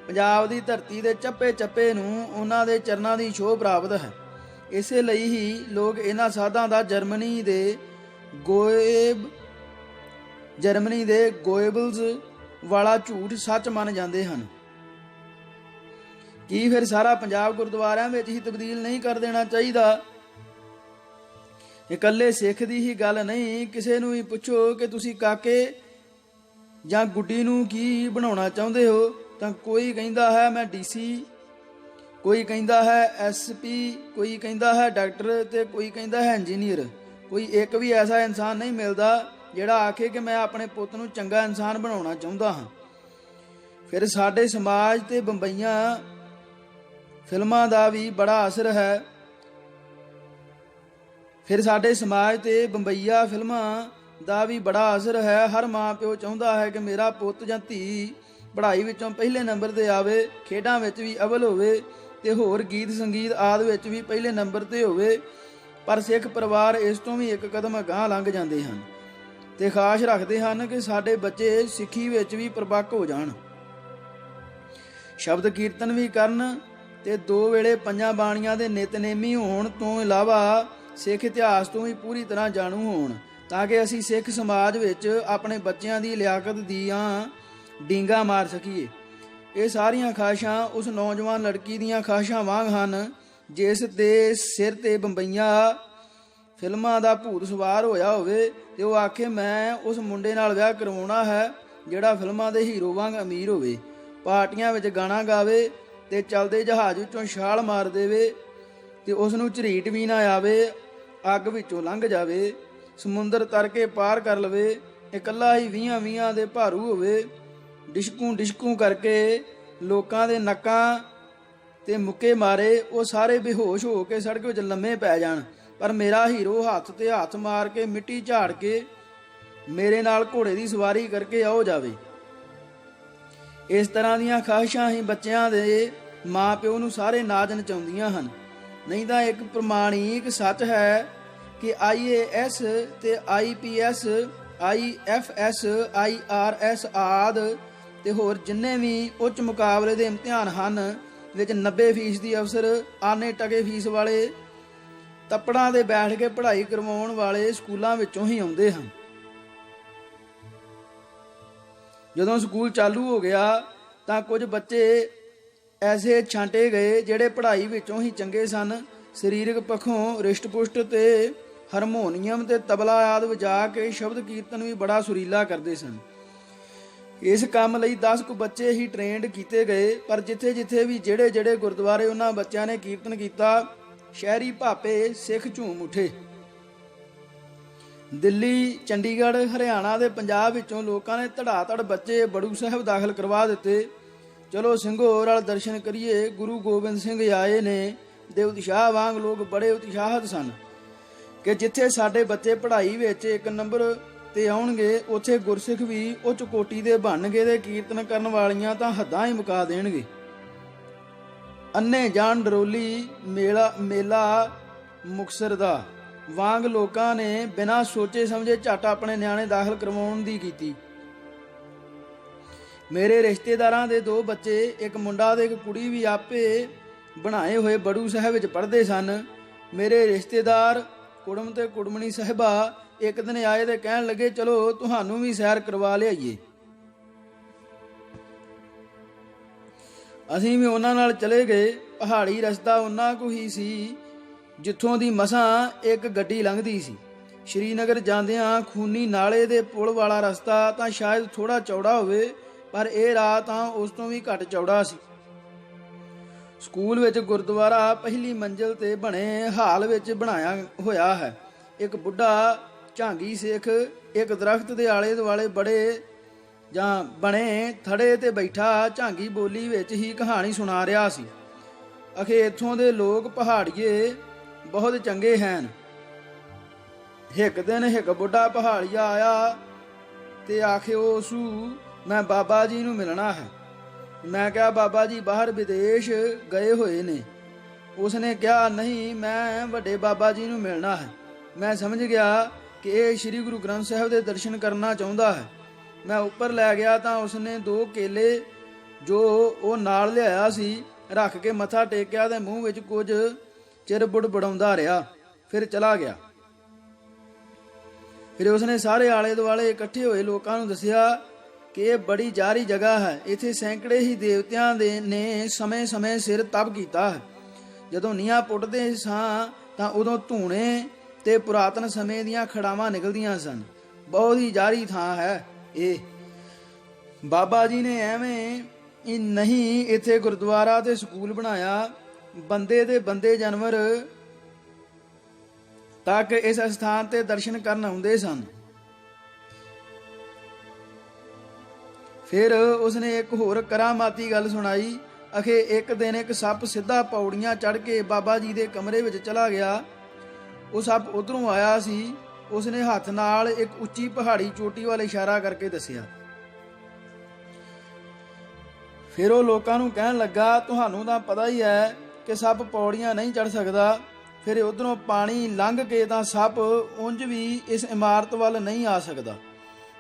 ਪੰਜਾਬ ਦੀ ਧਰਤੀ ਦੇ ਚੱਪੇ ਚੱਪੇ ਨੂੰ ਉਹਨਾਂ ਦੇ ਚਰਨਾਂ ਦੀ ਛੋਹ ਪ੍ਰਾਪਤ ਹੈ। ਇਸੇ ਲਈ ਹੀ ਲੋਕ ਇਹਨਾਂ ਸਾਧਾਂ ਦਾ ਜਰਮਨੀ ਦੇ ਗੋਇਬਲਸ ਵਾਲਾ ਝੂਠ ਸੱਚ ਮੰਨ ਜਾਂਦੇ ਹਨ। ਕੀ ਫਿਰ ਸਾਰਾ ਪੰਜਾਬ ਗੁਰਦੁਆਰਿਆਂ ਵਿੱਚ ਹੀ ਤਬਦੀਲ ਨਹੀਂ ਕਰ ਦੇਣਾ ਚਾਹੀਦਾ? ਇਕੱਲੇ ਸਿੱਖ ਦੀ ਹੀ ਗੱਲ ਨਹੀਂ, ਕਿਸੇ ਨੂੰ ਵੀ ਪੁੱਛੋ ਕਿ ਤੁਸੀਂ ਕਾਕੇ ਜਾਂ ਗੁੱਡੀ ਨੂੰ ਕੀ ਬਣਾਉਣਾ ਚਾਹੁੰਦੇ ਹੋ, ਤਾਂ ਕੋਈ ਕਹਿੰਦਾ ਹੈ ਮੈਂ ਡੀਸੀ, ਕੋਈ ਕਹਿੰਦਾ ਹੈ ਐਸਪੀ, ਕੋਈ ਕਹਿੰਦਾ ਹੈ ਡਾਕਟਰ ਤੇ ਕੋਈ ਕਹਿੰਦਾ ਹੈ ਇੰਜੀਨੀਅਰ। ਕੋਈ ਇੱਕ ਵੀ ਐਸਾ ਇਨਸਾਨ ਨਹੀਂ ਮਿਲਦਾ ਜਿਹੜਾ ਆਖੇ ਕਿ ਮੈਂ ਆਪਣੇ ਪੁੱਤ ਨੂੰ ਚੰਗਾ ਇਨਸਾਨ ਬਣਾਉਣਾ ਚਾਹੁੰਦਾ ਹਾਂ। ਫਿਰ ਸਾਡੇ ਸਮਾਜ ਤੇ ਬੰਬਈਆਂ ਫਿਲਮਾਂ ਦਾ ਵੀ ਬੜਾ ਅਸਰ ਹੈ। ਹਰ ਮਾਂ ਪਿਓ ਚਾਹੁੰਦਾ ਹੈ ਕਿ ਮੇਰਾ ਪੁੱਤ ਜਾਂ ਧੀ ਪੜ੍ਹਾਈ ਵਿੱਚੋਂ ਪਹਿਲੇ ਨੰਬਰ ਤੇ ਆਵੇ, ਖੇਡਾਂ ਵਿੱਚ ਵੀ ਅਵਲ ਹੋਵੇ ਤੇ ਹੋਰ ਗੀਤ ਸੰਗੀਤ ਆਦਿ ਵਿੱਚ ਵੀ ਪਹਿਲੇ ਨੰਬਰ ਤੇ ਹੋਵੇ। ਪਰ ਸਿੱਖ ਪਰਿਵਾਰ ਇਸ ਤੋਂ ਵੀ ਇੱਕ ਕਦਮ ਅਗਾਂਹ ਲੰਘ ਜਾਂਦੇ ਹਨ ਤੇ ਖਾਸ ਰੱਖਦੇ ਹਨ ਕਿ ਸਾਡੇ ਬੱਚੇ ਸਿੱਖੀ ਵਿੱਚ ਵੀ ਪ੍ਰਪੱਕ ਹੋ ਜਾਣ, ਸ਼ਬਦ ਕੀਰਤਨ ਵੀ ਕਰਨ ਤੇ 2 ਵੇਲੇ 5 ਬਾਣੀਆਂ ਦੇ ਨਿਤਨੇਮੀ ਹੋਣ ਤੋਂ ਇਲਾਵਾ ਸਿੱਖ ਇਤਿਹਾਸ ਤੋਂ ਵੀ ਪੂਰੀ ਤਰ੍ਹਾਂ ਜਾਣੂ ਹੋਣ, ਤਾਂ ਕਿ ਅਸੀਂ ਸਿੱਖ ਸਮਾਜ ਵਿੱਚ ਆਪਣੇ ਬੱਚਿਆਂ ਦੀ ਲਿਆਕਤ ਦੀਆਂ ਡੀਂਗਾਂ ਮਾਰ ਸਕੀਏ। ਇਹ ਸਾਰੀਆਂ ਖਾਹਿਸ਼ਾਂ ਉਸ ਨੌਜਵਾਨ ਲੜਕੀ ਦੀਆਂ ਖਾਹਿਸ਼ਾਂ ਵਾਂਗ ਹਨ ਜਿਸ ਦੇ ਸਿਰ ਤੇ ਬੰਬਈਆਂ ਫਿਲਮਾਂ ਦਾ ਭੂਤ ਸਵਾਰ ਹੋਇਆ ਹੋਵੇ ਤੇ ਉਹ ਆਖੇ ਮੈਂ ਉਸ ਮੁੰਡੇ ਨਾਲ ਵਿਆਹ ਕਰਵਾਉਣਾ ਹੈ ਜਿਹੜਾ ਫਿਲਮਾਂ ਦੇ ਹੀਰੋ ਵਾਂਗ ਅਮੀਰ ਹੋਵੇ, ਪਾਰਟੀਆਂ ਵਿੱਚ ਗਾਣਾ ਗਾਵੇ ਤੇ ਚੱਲਦੇ ਜਹਾਜ਼ ਵਿੱਚੋਂ ਛਾਲ ਮਾਰ ਦੇਵੇ ਤੇ ਉਸ ਨੂੰ ਝਰੀਟ ਵੀ ਨਾ ਆਵੇ, ਅੱਗ ਵਿੱਚੋਂ ਲੰਘ ਜਾਵੇ, ਸਮੁੰਦਰ ਤਰ ਕੇ ਪਾਰ ਕਰ ਲਵੇ, ਇਕੱਲਾ ਹੀ 20 ਦੇ ਭਾਰੂ ਹੋਵੇ, ਡਿਸ਼ਕੂ ਕਰਕੇ ਲੋਕਾਂ ਦੇ ਨੱਕਾਂ ਤੇ ਮੁੱਕੇ ਮਾਰੇ, ਉਹ ਸਾਰੇ ਬੇਹੋਸ਼ ਹੋ ਕੇ ਸੜਕ ਵਿੱਚ ਲੰਮੇ ਪੈ ਜਾਣ, ਪਰ ਮੇਰਾ ਹੀਰੋ ਹੱਥ ਤੇ ਹੱਥ ਮਾਰ ਕੇ ਮਿੱਟੀ ਝਾੜ ਕੇ ਮੇਰੇ ਨਾਲ ਘੋੜੇ ਦੀ ਸਵਾਰੀ ਕਰਕੇ ਆਉ ਜਾਵੇ। ਇਸ ਤਰ੍ਹਾਂ ਦੀਆਂ ਖਾਹਿਸ਼ਾਂ ਹੀ ਬੱਚਿਆਂ ਦੇ ਮਾਂ ਪਿਓ ਨੂੰ ਸਾਰੇ ਨਾਜ ਨਚਾਉਂਦੀਆਂ ਹਨ। ਨਹੀਂ ਤਾਂ ਇੱਕ ਪ੍ਰਮਾਣਿਕ ਸੱਚ ਹੈ ਕਿ IAS ਤੇ IPS IFS IRS ਆਦਿ ਤੇ ਹੋਰ ਜਿੰਨੇ ਵੀ ਉੱਚ ਮੁਕਾਬਲੇ ਦੇ ਇਮਤਿਹਾਨ ਹਨ ਵਿੱਚ 90% ਅਫਸਰ ਆਨੇ ਟਕੇ ਫੀਸ ਵਾਲੇ ਤੱਪੜਾਂ ਦੇ ਬੈਠ ਕੇ ਪੜ੍ਹਾਈ ਕਰਵਾਉਣ ਵਾਲੇ ਸਕੂਲਾਂ ਵਿੱਚੋਂ ਹੀ ਆਉਂਦੇ ਹਨ। ਜਦੋਂ ਸਕੂਲ ਚਾਲੂ ਹੋ ਗਿਆ ਤਾਂ ਕੁਝ ਬੱਚੇ ਐਸੇ ਛਾਂਟੇ ਗਏ ਜਿਹੜੇ ਪੜ੍ਹਾਈ ਵਿੱਚੋਂ ਹੀ ਚੰਗੇ ਸਨ, ਸਰੀਰਕ ਪੱਖੋਂ ਰਿਸ਼ਟ-ਪੁਸ਼ਟ ਤੇ ਹਾਰਮੋਨੀਅਮ ਤੇ ਤਬਲਾ ਆਦਿ ਵਜਾ ਕੇ ਸ਼ਬਦ ਕੀਰਤਨ ਵੀ ਬੜਾ ਸੁਰੀਲਾ ਕਰਦੇ ਸਨ। ਇਸ ਕੰਮ ਲਈ 10 ਕੁ ਬੱਚੇ ਹੀ ਟ੍ਰੇਨਡ ਕੀਤੇ ਗਏ, ਪਰ ਜਿੱਥੇ ਜਿੱਥੇ ਵੀ ਜਿਹੜੇ ਗੁਰਦੁਆਰੇ ਉਹਨਾਂ ਬੱਚਿਆਂ ਨੇ ਕੀਰਤਨ ਕੀਤਾ, ਸ਼ਹਿਰੀ ਭਾਪੇ ਸਿੱਖ ਝੂਮ ਉੱਠੇ। ਦਿੱਲੀ, ਚੰਡੀਗੜ੍ਹ, ਹਰਿਆਣਾ ਤੇ ਪੰਜਾਬ ਵਿੱਚੋਂ ਲੋਕਾਂ ਨੇ ਧੜਾ-ਧੜ ਬੱਚੇ ਬੜੂ ਸਾਹਿਬ ਦਾਖਲ ਕਰਵਾ ਦਿੱਤੇ। ਚਲੋ ਸਿੰਘੋ ਰਲ ਦਰਸ਼ਨ ਕਰੀਏ, ਗੁਰੂ ਗੋਬਿੰਦ ਸਿੰਘ ਆਏ ਨੇ ਦੇ ਉਤਸ਼ਾਹ ਵਾਂਗ ਲੋਕ ਬੜੇ ਉਤਸ਼ਾਹਤ ਸਨ ਕਿ ਜਿੱਥੇ ਸਾਡੇ ਬੱਚੇ ਪੜ੍ਹਾਈ ਵਿੱਚ 1 ਨੰਬਰ ਤੇ ਆਉਣਗੇ, ਉੱਥੇ ਗੁਰਸਿੱਖ ਵੀ ਉੱਚ ਕੋਟੀ ਦੇ ਬਣਨਗੇ ਤੇ ਕੀਰਤਨ ਕਰਨ ਵਾਲੀਆਂ ਤਾਂ ਹੱਦਾਂ ਹੀ ਮੁਕਾ ਦੇਣਗੇ। ਅੰਨੇ ਜਾਣ ਡਰੋਲੀ ਮੇਲਾ ਮੁਕਤਸਰ ਦਾ ਵਾਂਗ ਲੋਕਾਂ ਨੇ ਬਿਨਾਂ ਸੋਚੇ ਸਮਝੇ ਝੱਟ ਆਪਣੇ ਨਿਆਣੇ ਦਾਖਲ ਕਰਵਾਉਣ ਦੀ ਕੀਤੀ। ਮੇਰੇ ਰਿਸ਼ਤੇਦਾਰਾਂ ਦੇ 2 ਬੱਚੇ, ਇੱਕ ਮੁੰਡਾ ਤੇ ਇੱਕ ਕੁੜੀ ਵੀ ਆਪੇ ਬਣਾਏ ਹੋਏ ਬੜੂ ਸਾਹਿਬ ਵਿੱਚ ਪੜ੍ਹਦੇ ਸਨ। ਮੇਰੇ ਰਿਸ਼ਤੇਦਾਰ ਕੁੜਮ ਤੇ ਕੁੜਮਣੀ ਸਾਹਿਬਾ ਇੱਕ ਦਿਨ ਆਏ ਤੇ ਕਹਿਣ ਲੱਗੇ, ਚਲੋ ਤੁਹਾਨੂੰ ਵੀ ਸੈਰ ਕਰਵਾ ਲਿਆਈਏ। ਅਸੀਂ ਵੀ ਉਹਨਾਂ ਨਾਲ ਚਲੇ ਗਏ। ਪਹਾੜੀ ਰਸਤਾ ਉਹਨਾਂ ਕੁ ਹੀ ਸੀ ਜਿੱਥੋਂ ਦੀ ਮਸਾਂ ਇੱਕ ਗੱਡੀ ਲੰਘਦੀ ਸੀ। ਸ਼੍ਰੀਨਗਰ ਜਾਂਦਿਆਂ ਖੂਨੀ ਨਾਲੇ ਦੇ ਪੁਲ ਵਾਲਾ ਰਸਤਾ ਤਾਂ ਸ਼ਾਇਦ ਥੋੜਾ ਚੌੜਾ ਹੋਵੇ, ਪਰ ਇਹ ਰਾਹ ਤਾਂ ਉਸ ਤੋਂ ਵੀ ਘੱਟ ਚੌੜਾ ਸੀ। ਸਕੂਲ ਵਿੱਚ ਗੁਰਦੁਆਰਾ ਪਹਿਲੀ ਮੰਜ਼ਿਲ ਤੇ ਬਣੇ ਹਾਲ ਵਿੱਚ ਬਣਾਇਆ ਹੋਇਆ ਹੈ। ਇੱਕ ਬੁੱਢਾ ਝਾਂਗੀ ਸਿੱਖ ਇੱਕ ਦਰਖਤ ਦੇ ਆਲੇ ਦੁਆਲੇ ਬੜੇ ਜਾਂ ਬਣੇ ਥੜੇ ਤੇ ਬੈਠਾ ਝਾਂਗੀ ਬੋਲੀ ਵਿੱਚ ਹੀ ਕਹਾਣੀ ਸੁਣਾ ਰਿਹਾ ਸੀ। ਅਖੇ ਇੱਥੋਂ ਦੇ ਲੋਕ ਪਹਾੜੀਏ ਬਹੁਤ ਚੰਗੇ ਹਨ। ਇੱਕ ਦਿਨ ਇੱਕ ਬੁੱਢਾ ਪਹਾੜੀਆ ਆਇਆ ਤੇ ਆਖਿਓ, ਸੂ ਮੈਂ ਬਾਬਾ ਜੀ ਨੂੰ ਮਿਲਣਾ ਹੈ। ਮੈਂ ਕਿਹਾ, ਬਾਬਾ ਜੀ ਬਾਹਰ ਵਿਦੇਸ਼ ਗਏ ਹੋਏ ਨੇ। ਉਸਨੇ ਕਿਹਾ, ਨਹੀਂ, ਮੈਂ ਵੱਡੇ ਬਾਬਾ ਜੀ ਨੂੰ ਮਿਲਣਾ ਹੈ। ਮੈਂ ਸਮਝ ਗਿਆ ਕਿ ਇਹ ਸ੍ਰੀ ਗੁਰੂ ਗ੍ਰੰਥ ਸਾਹਿਬ ਦੇ ਦਰਸ਼ਨ ਕਰਨਾ ਚਾਹੁੰਦਾ ਹੈ। ਮੈਂ ਉੱਪਰ ਲੈ ਗਿਆ ਤਾਂ ਉਸਨੇ 2 ਕੇਲੇ ਜੋ ਉਹ ਨਾਲ ਲਿਆਇਆ ਸੀ ਰੱਖ ਕੇ ਮੱਥਾ ਟੇਕਿਆ ਤੇ ਮੂੰਹ ਵਿੱਚ ਕੁਝ ਚਿਰ ਬੁੜਬੜਾਉਂਦਾ ਰਿਹਾ, ਫਿਰ ਚਲਾ ਗਿਆ। ਫਿਰ ਉਸਨੇ ਸਾਰੇ ਆਲੇ ਦੁਆਲੇ ਇਕੱਠੇ ਹੋਏ ਲੋਕਾਂ ਨੂੰ ਦੱਸਿਆ ਕਿ ਇਹ ਬੜੀ ਜਾਰੀ ਜਗ੍ਹਾ ਹੈ। ਇੱਥੇ ਸੈਂਕੜੇ ਹੀ ਦੇਵਤਿਆਂ ਨੇ ਸਮੇਂ-ਸਮੇਂ ਸਿਰ ਤਪ ਕੀਤਾ ਹੈ। ਜਦੋਂ ਨੀਹਾਂ ਪੁੱਟਦੇ ਸਾਂ ਤਾਂ ਉਦੋਂ ਧੂਣੇ ਤੇ ਪੁਰਾਤਨ ਸਮੇਂ ਦੀਆਂ ਖੜਾਵਾਂ ਨਿਕਲਦੀਆਂ ਸਨ। ਬਹੁਤ ਹੀ ਜਾਰੀ ਥਾਂ ਹੈ ਇਹ। ਬਾਬਾ ਜੀ ਨੇ ਐਵੇਂ ਹੀ ਨਹੀਂ ਇੱਥੇ ਗੁਰਦੁਆਰਾ ਤੇ ਸਕੂਲ ਬਣਾਇਆ। ਬੰਦੇ ਦੇ ਬੰਦੇ ਜਾਨਵਰ ਤੱਕ ਇਸ ਸਥਾਨ ਤੇ ਦਰਸ਼ਨ ਕਰਨ ਆਉਂਦੇ ਸਨ। ਫਿਰ ਉਸਨੇ ਇੱਕ ਹੋਰ ਕਰਾਮਾਤੀ ਗੱਲ ਸੁਣਾਈ। ਅਖੇ ਇੱਕ ਦਿਨ ਇੱਕ ਸੱਪ ਸਿੱਧਾ ਪੌੜੀਆਂ ਚੜ੍ਹ ਕੇ ਬਾਬਾ ਜੀ ਦੇ ਕਮਰੇ ਵਿੱਚ ਚਲਾ ਗਿਆ। ਉਹ ਸੱਪ ਉਧਰੋਂ ਆਇਆ ਸੀ। ਉਸਨੇ ਹੱਥ ਨਾਲ ਇੱਕ ਉੱਚੀ ਪਹਾੜੀ ਚੋਟੀ ਵੱਲ ਇਸ਼ਾਰਾ ਕਰਕੇ ਦੱਸਿਆ। ਫਿਰ ਉਹ ਲੋਕਾਂ ਨੂੰ ਕਹਿਣ ਲੱਗਾ, ਤੁਹਾਨੂੰ ਤਾਂ ਪਤਾ ਹੀ ਹੈ ਕਿ ਸੱਪ ਪੌੜੀਆਂ ਨਹੀਂ ਚੜ੍ਹ ਸਕਦਾ। ਫਿਰ ਉਧਰੋਂ ਪਾਣੀ ਲੰਘ ਕੇ ਤਾਂ ਸੱਪ ਉਂਝ ਵੀ ਇਸ ਇਮਾਰਤ ਵੱਲ ਨਹੀਂ ਆ ਸਕਦਾ।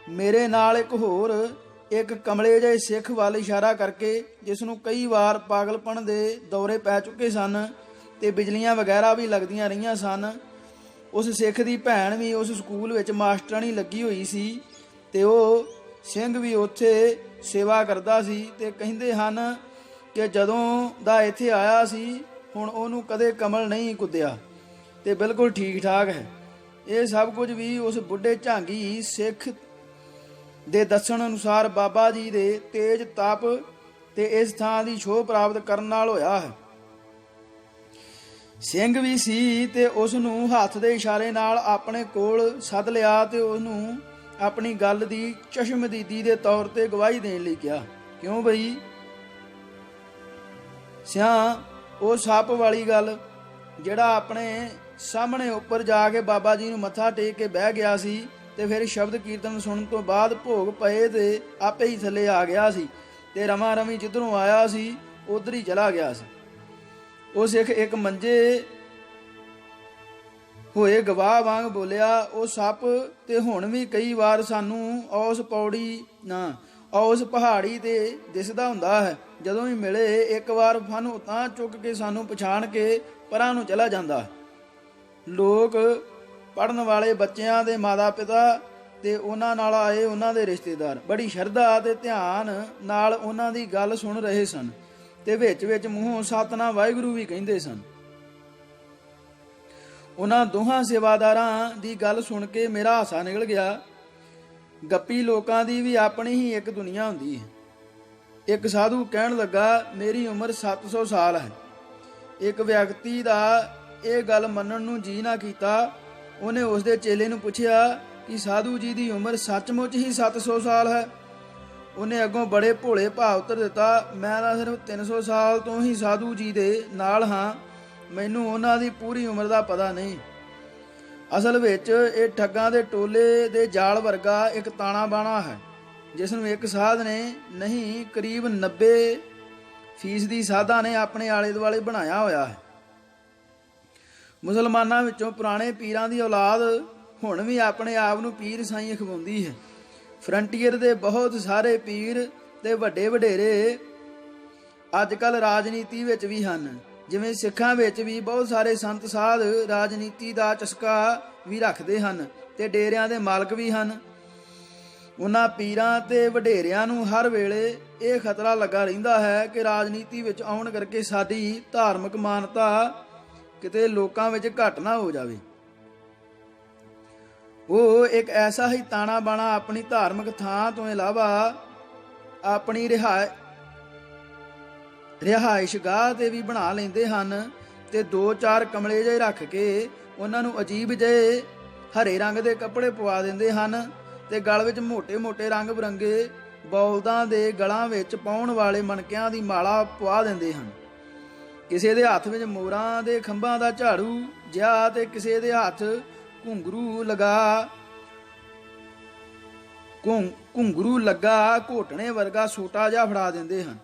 ਮੇਰੇ ਨਾਲ ਇੱਕ ਕਮਲੇ ਜਿਹੇ ਸਿੱਖ ਵੱਲ ਇਸ਼ਾਰਾ ਕਰਕੇ, ਜਿਸ ਨੂੰ ਕਈ ਵਾਰ ਪਾਗਲਪਣ ਦੇ ਦੌਰੇ ਪੈ ਚੁੱਕੇ ਸਨ ਤੇ ਬਿਜਲੀਆਂ ਵਗੈਰਾ ਵੀ ਲੱਗਦੀਆਂ ਰਹੀਆਂ ਸਨ। ਉਸ ਸਿੱਖ ਦੀ ਭੈਣ ਵੀ ਉਸ ਸਕੂਲ ਵਿੱਚ ਮਾਸਟਰਾਣੀ ਲੱਗੀ ਹੋਈ ਸੀ ਤੇ ਉਹ ਸਿੰਘ ਵੀ ਉੱਥੇ ਸੇਵਾ ਕਰਦਾ ਸੀ ਤੇ ਕਹਿੰਦੇ ਹਨ ਕਿ ਜਦੋਂ ਦਾ ਇੱਥੇ ਆਇਆ ਸੀ ਹੁਣ ਉਹਨੂੰ ਕਦੇ ਕਮਲ ਨਹੀਂ ਕੁੱਦਿਆ ਤੇ ਬਿਲਕੁਲ ਠੀਕ ਠਾਕ ਹੈ। ਇਹ ਸਭ ਕੁਝ ਵੀ ਉਸ ਬੁੱਢੇ ਝਾਂਗੀ ਸਿੱਖ ਦੇ ਦੱਸਣ ਅਨੁਸਾਰ ਬਾਬਾ ਜੀ ਦੇ ਤੇਜ ਤਪ ਤੇ ਇਸ ਥਾਂ ਦੀ ਛੋਹ ਪ੍ਰਾਪਤ ਕਰਨ ਨਾਲ ਹੋਇਆ ਹੈ। ਸਿੰਘ ਵੀ ਸੀ ਤੇ ਉਸ ਨੂੰ ਹੱਥ ਦੇ ਇਸ਼ਾਰੇ ਨਾਲ ਆਪਣੇ ਕੋਲ ਸੱਦ ਲਿਆ ਤੇ ਉਹਨੂੰ ਆਪਣੀ ਗੱਲ ਦੀ ਚਸ਼ਮਦੀਦੀ ਦੇ ਤੌਰ ਤੇ ਗਵਾਹੀ ਦੇਣ ਲਈ ਕਿਹਾ। ਕਿਉਂ ਬਈ ਸਿਆ ਉਹ ਸੱਪ ਵਾਲੀ ਗੱਲ ਜਿਹੜਾ ਆਪਣੇ ਸਾਹਮਣੇ ਉੱਪਰ ਜਾ ਕੇ ਬਾਬਾ ਜੀ ਨੂੰ ਮੱਥਾ ਟੇਕ ਕੇ ਬਹਿ ਗਿਆ ਸੀ ਤੇ ਫਿਰ ਸ਼ਬਦ ਕੀਰਤਨ ਸੁਣਨ ਤੋਂ ਬਾਅਦ ਭੋਗ ਪਏ ਤੇ ਆਪੇ ਹੀ ਥੱਲੇ ਆ ਗਿਆ ਸੀ ਤੇ ਰਵਾਂ ਰਵੀ ਜਿੱਧਰੋਂ ਆਇਆ ਸੀ ਉਧਰ ਹੀ ਚਲਾ ਗਿਆ ਸੀ। ਉਹ ਸਿੱਖ ਇੱਕ ਮੰਜੇ ਹੋਏ ਗਵਾਹ ਵਾਂਗ ਬੋਲਿਆ, ਉਹ ਸੱਪ ਤੇ ਹੁਣ ਵੀ ਕਈ ਵਾਰ ਸਾਨੂੰ ਉਸ ਪਹਾੜੀ ਤੇ ਦਿਸਦਾ ਹੁੰਦਾ ਹੈ। ਜਦੋਂ ਵੀ ਮਿਲੇ ਇੱਕ ਵਾਰ ਫਨ ਉਤਾਂ ਚੁੱਕ ਕੇ ਸਾਨੂੰ ਪਛਾਣ ਕੇ ਪਰਾਂ ਨੂੰ ਚਲਾ ਜਾਂਦਾ। ਲੋਕ ਪੜਨ ਵਾਲੇ ਬੱਚਿਆਂ ਦੇ ਮਾਤਾ ਪਿਤਾ ਤੇ ਉਹਨਾਂ ਨਾਲ ਆਏ ਉਹਨਾਂ ਦੇ ਰਿਸ਼ਤੇਦਾਰ ਬੜੀ ਸ਼ਰਧਾ ਤੇ ਧਿਆਨ ਨਾਲ ਉਹਨਾਂ ਦੀ ਗੱਲ ਸੁਣ ਰਹੇ ਸਨ ਤੇ ਵਿੱਚ ਵਿੱਚ ਮੂੰਹੋਂ ਸਤਿਨਾਮ ਵਾਹਿਗੁਰੂ ਵੀ ਕਹਿੰਦੇ ਸਨ। ਉਹਨਾਂ ਦੋਹਾਂ ਸੇਵਾਦਾਰਾਂ ਦੀ ਗੱਲ ਸੁਣ ਕੇ ਮੇਰਾ ਹਾਸਾ ਨਿਕਲ ਗਿਆ। ਗੱਪੀ ਲੋਕਾਂ ਦੀ ਵੀ ਆਪਣੀ ਹੀ ਇੱਕ ਦੁਨੀਆ ਹੁੰਦੀ ਹੈ। ਇੱਕ ਸਾਧੂ ਕਹਿਣ ਲੱਗਾ, ਮੇਰੀ ਉਮਰ 700 ਸਾਲ ਹੈ। ਇੱਕ ਵਿਅਕਤੀ ਦਾ ਇਹ ਗੱਲ ਮੰਨਣ ਨੂੰ ਜੀ ਨਾ ਕੀਤਾ। ਉਹਨੇ ਉਸਦੇ ਚੇਲੇ ਨੂੰ ਪੁੱਛਿਆ ਕਿ ਸਾਧੂ ਜੀ ਦੀ ਉਮਰ ਸੱਚਮੁੱਚ ਹੀ 700 ਸਾਲ ਹੈ। ਉਹਨੇ ਅੱਗੋਂ ਬੜੇ ਭੋਲੇ ਭਾਵ ਉੱਤਰ ਦਿੱਤਾ, ਮੈਂ ਤਾਂ ਸਿਰਫ 300 ਸਾਲ ਤੋਂ ਹੀ ਸਾਧੂ ਜੀ ਦੇ ਨਾਲ ਹਾਂ। ਮੈਨੂੰ ਉਹਨਾਂ ਦੀ ਪੂਰੀ ਉਮਰ ਦਾ ਪਤਾ ਨਹੀਂ। ਅਸਲ ਵਿੱਚ ਇਹ ਠੱਗਾਂ ਦੇ ਟੋਲੇ ਦੇ ਜਾਲ ਵਰਗਾ ਇੱਕ ਤਾਣਾ ਬਾਣਾ ਹੈ ਜਿਸ ਨੂੰ ਇੱਕ ਸਾਧ ਨੇ ਨਹੀਂ ਕਰੀਬ 90% ਸਾਧਾਂ ਨੇ ਆਪਣੇ ਆਲੇ ਦੁਆਲੇ ਬਣਾਇਆ ਹੋਇਆ ਹੈ। ਮੁਸਲਮਾਨਾਂ ਵਿੱਚੋਂ ਪੁਰਾਣੇ ਪੀਰਾਂ ਦੀ ਔਲਾਦ ਹੁਣ ਵੀ ਆਪਣੇ ਆਪ ਨੂੰ ਪੀਰ ਸਾਈਂ ਅਖਵਾਉਂਦੀ ਹੈ। ਫਰੰਟੀਅਰ ਦੇ ਬਹੁਤ ਸਾਰੇ ਪੀਰ ਤੇ ਵੱਡੇ ਵਡੇਰੇ ਅੱਜ ਕੱਲ ਰਾਜਨੀਤੀ ਵਿੱਚ ਵੀ ਹਨ। ਜਿਵੇਂ ਸਿੱਖਾਂ ਵਿੱਚ ਵੀ ਬਹੁਤ ਸਾਰੇ ਸੰਤ ਸਾਧ ਰਾਜਨੀਤੀ ਦਾ ਚਸਕਾ ਵੀ ਰੱਖਦੇ ਹਨ ਤੇ ਡੇਰਿਆਂ ਦੇ ਮਾਲਕ ਵੀ ਹਨ। ਉਹਨਾਂ ਪੀਰਾਂ ਤੇ ਵਡੇਰਿਆਂ ਨੂੰ ਹਰ ਵੇਲੇ ਇਹ ਖਤਰਾ ਲੱਗਾ ਰਹਿੰਦਾ ਹੈ ਕਿ ਰਾਜਨੀਤੀ ਵਿੱਚ ਆਉਣ ਕਰਕੇ ਸਾਡੀ ਧਾਰਮਿਕ ਮਾਨਤਾ ਕਿਤੇ ਲੋਕਾਂ ਵਿੱਚ ਘੱਟ ਨਾ ਹੋ ਜਾਵੇ। ਉਹ ਇੱਕ ਐਸਾ ਹੀ ਤਾਣਾ ਬਾਣਾ ਆਪਣੀ ਧਾਰਮਿਕ ਥਾਂ ਤੋਂ ਇਲਾਵਾ ਆਪਣੀ ਰਿਹਾਇਸ਼ਗਾਹ ਤੇ ਵੀ ਬਣਾ ਲੈਂਦੇ ਹਨ ਤੇ 2-4 ਕਮਲੇ ਜਿਹੇ ਰੱਖ ਕੇ ਉਹਨਾਂ ਨੂੰ ਅਜੀਬ ਜਿਹੇ ਹਰੇ ਰੰਗ ਦੇ ਕੱਪੜੇ ਪਵਾ ਦਿੰਦੇ ਹਨ ਤੇ ਗਲ ਵਿੱਚ ਮੋਟੇ-ਮੋਟੇ ਰੰਗ ਬਰੰਗੇ ਬੌਲਦਾਂ ਦੇ ਗਲਾਂ ਵਿੱਚ ਪਾਉਣ ਵਾਲੇ ਮਣਕਿਆਂ ਦੀ ਮਾਲਾ ਪਵਾ ਦਿੰਦੇ ਹਨ। ਕਿਸੇ ਦੇ ਹੱਥ ਵਿੱਚ ਮੋਰਾਂ ਦੇ ਖੰਭਾਂ ਦਾ ਝਾੜੂ ਜਿਹਾ ਤੇ ਕਿਸੇ ਦੇ ਹੱਥ ਘੁੰਗਰੂ ਲੱਗਾ ਘੋਟਣੇ ਵਰਗਾ ਸੋਟਾ ਜਿਹਾ ਫੜਾ ਦਿੰਦੇ ਹਨ।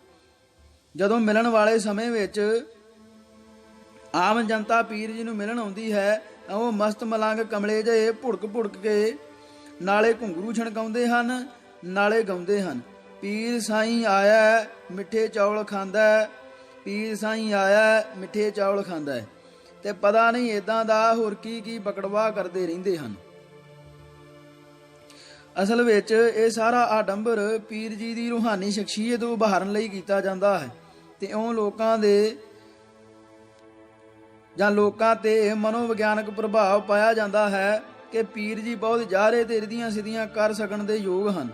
ਜਦੋਂ ਮਿਲਣ ਵਾਲੇ ਸਮੇਂ ਵਿੱਚ ਆਮ ਜਨਤਾ ਪੀਰ ਜੀ ਨੂੰ ਮਿਲਣ ਆਉਂਦੀ ਹੈ ਤਾਂ ਉਹ ਮਸਤ ਮਲੰਗ ਕਮਲੇ ਜਿਹੇ ਭੁੜਕ ਕੇ ਨਾਲੇ ਘੁੰਗਰੂ ਛਣਕਾਉਂਦੇ ਹਨ ਨਾਲੇ ਗਾਉਂਦੇ ਹਨ, ਪੀਰ ਸਾਈਂ ਆਇਆ ਮਿੱਠੇ ਚੌਲ ਖਾਂਦਾ, ਪੀਰ ਸਾਈਂ ਆਇਆ ਮਿੱਠੇ ਚੌਲ ਖਾਂਦਾ। ਤੇ ਪਤਾ ਨਹੀਂ ਇਦਾਂ ਦਾ ਹੋਰ ਕੀ ਬਕੜਵਾ ਕਰਦੇ ਰਹਿੰਦੇ ਹਨ। ਅਸਲ ਵਿੱਚ ਇਹ ਸਾਰਾ ਆਡੰਬਰ ਪੀਰ ਜੀ ਦੀ ਰੂਹਾਨੀ ਸ਼ਖਸੀਅਤ ਉਭਾਰਨ ਲਈ ਕੀਤਾ ਜਾਂਦਾ ਹੈ ਤੇ ਉਹ ਲੋਕਾਂ ਤੇ ਮਨੋਵਿਗਿਆਨਕ ਪ੍ਰਭਾਵ ਪਾਇਆ ਜਾਂਦਾ ਹੈ ਕਿ ਪੀਰ ਜੀ ਬਹੁਤ ਜਾਰੇ ਤੇ ਰਿਧੀਆਂ ਸਿੱਧੀਆਂ ਕਰ ਸਕਣ ਦੇ ਯੋਗ ਹਨ।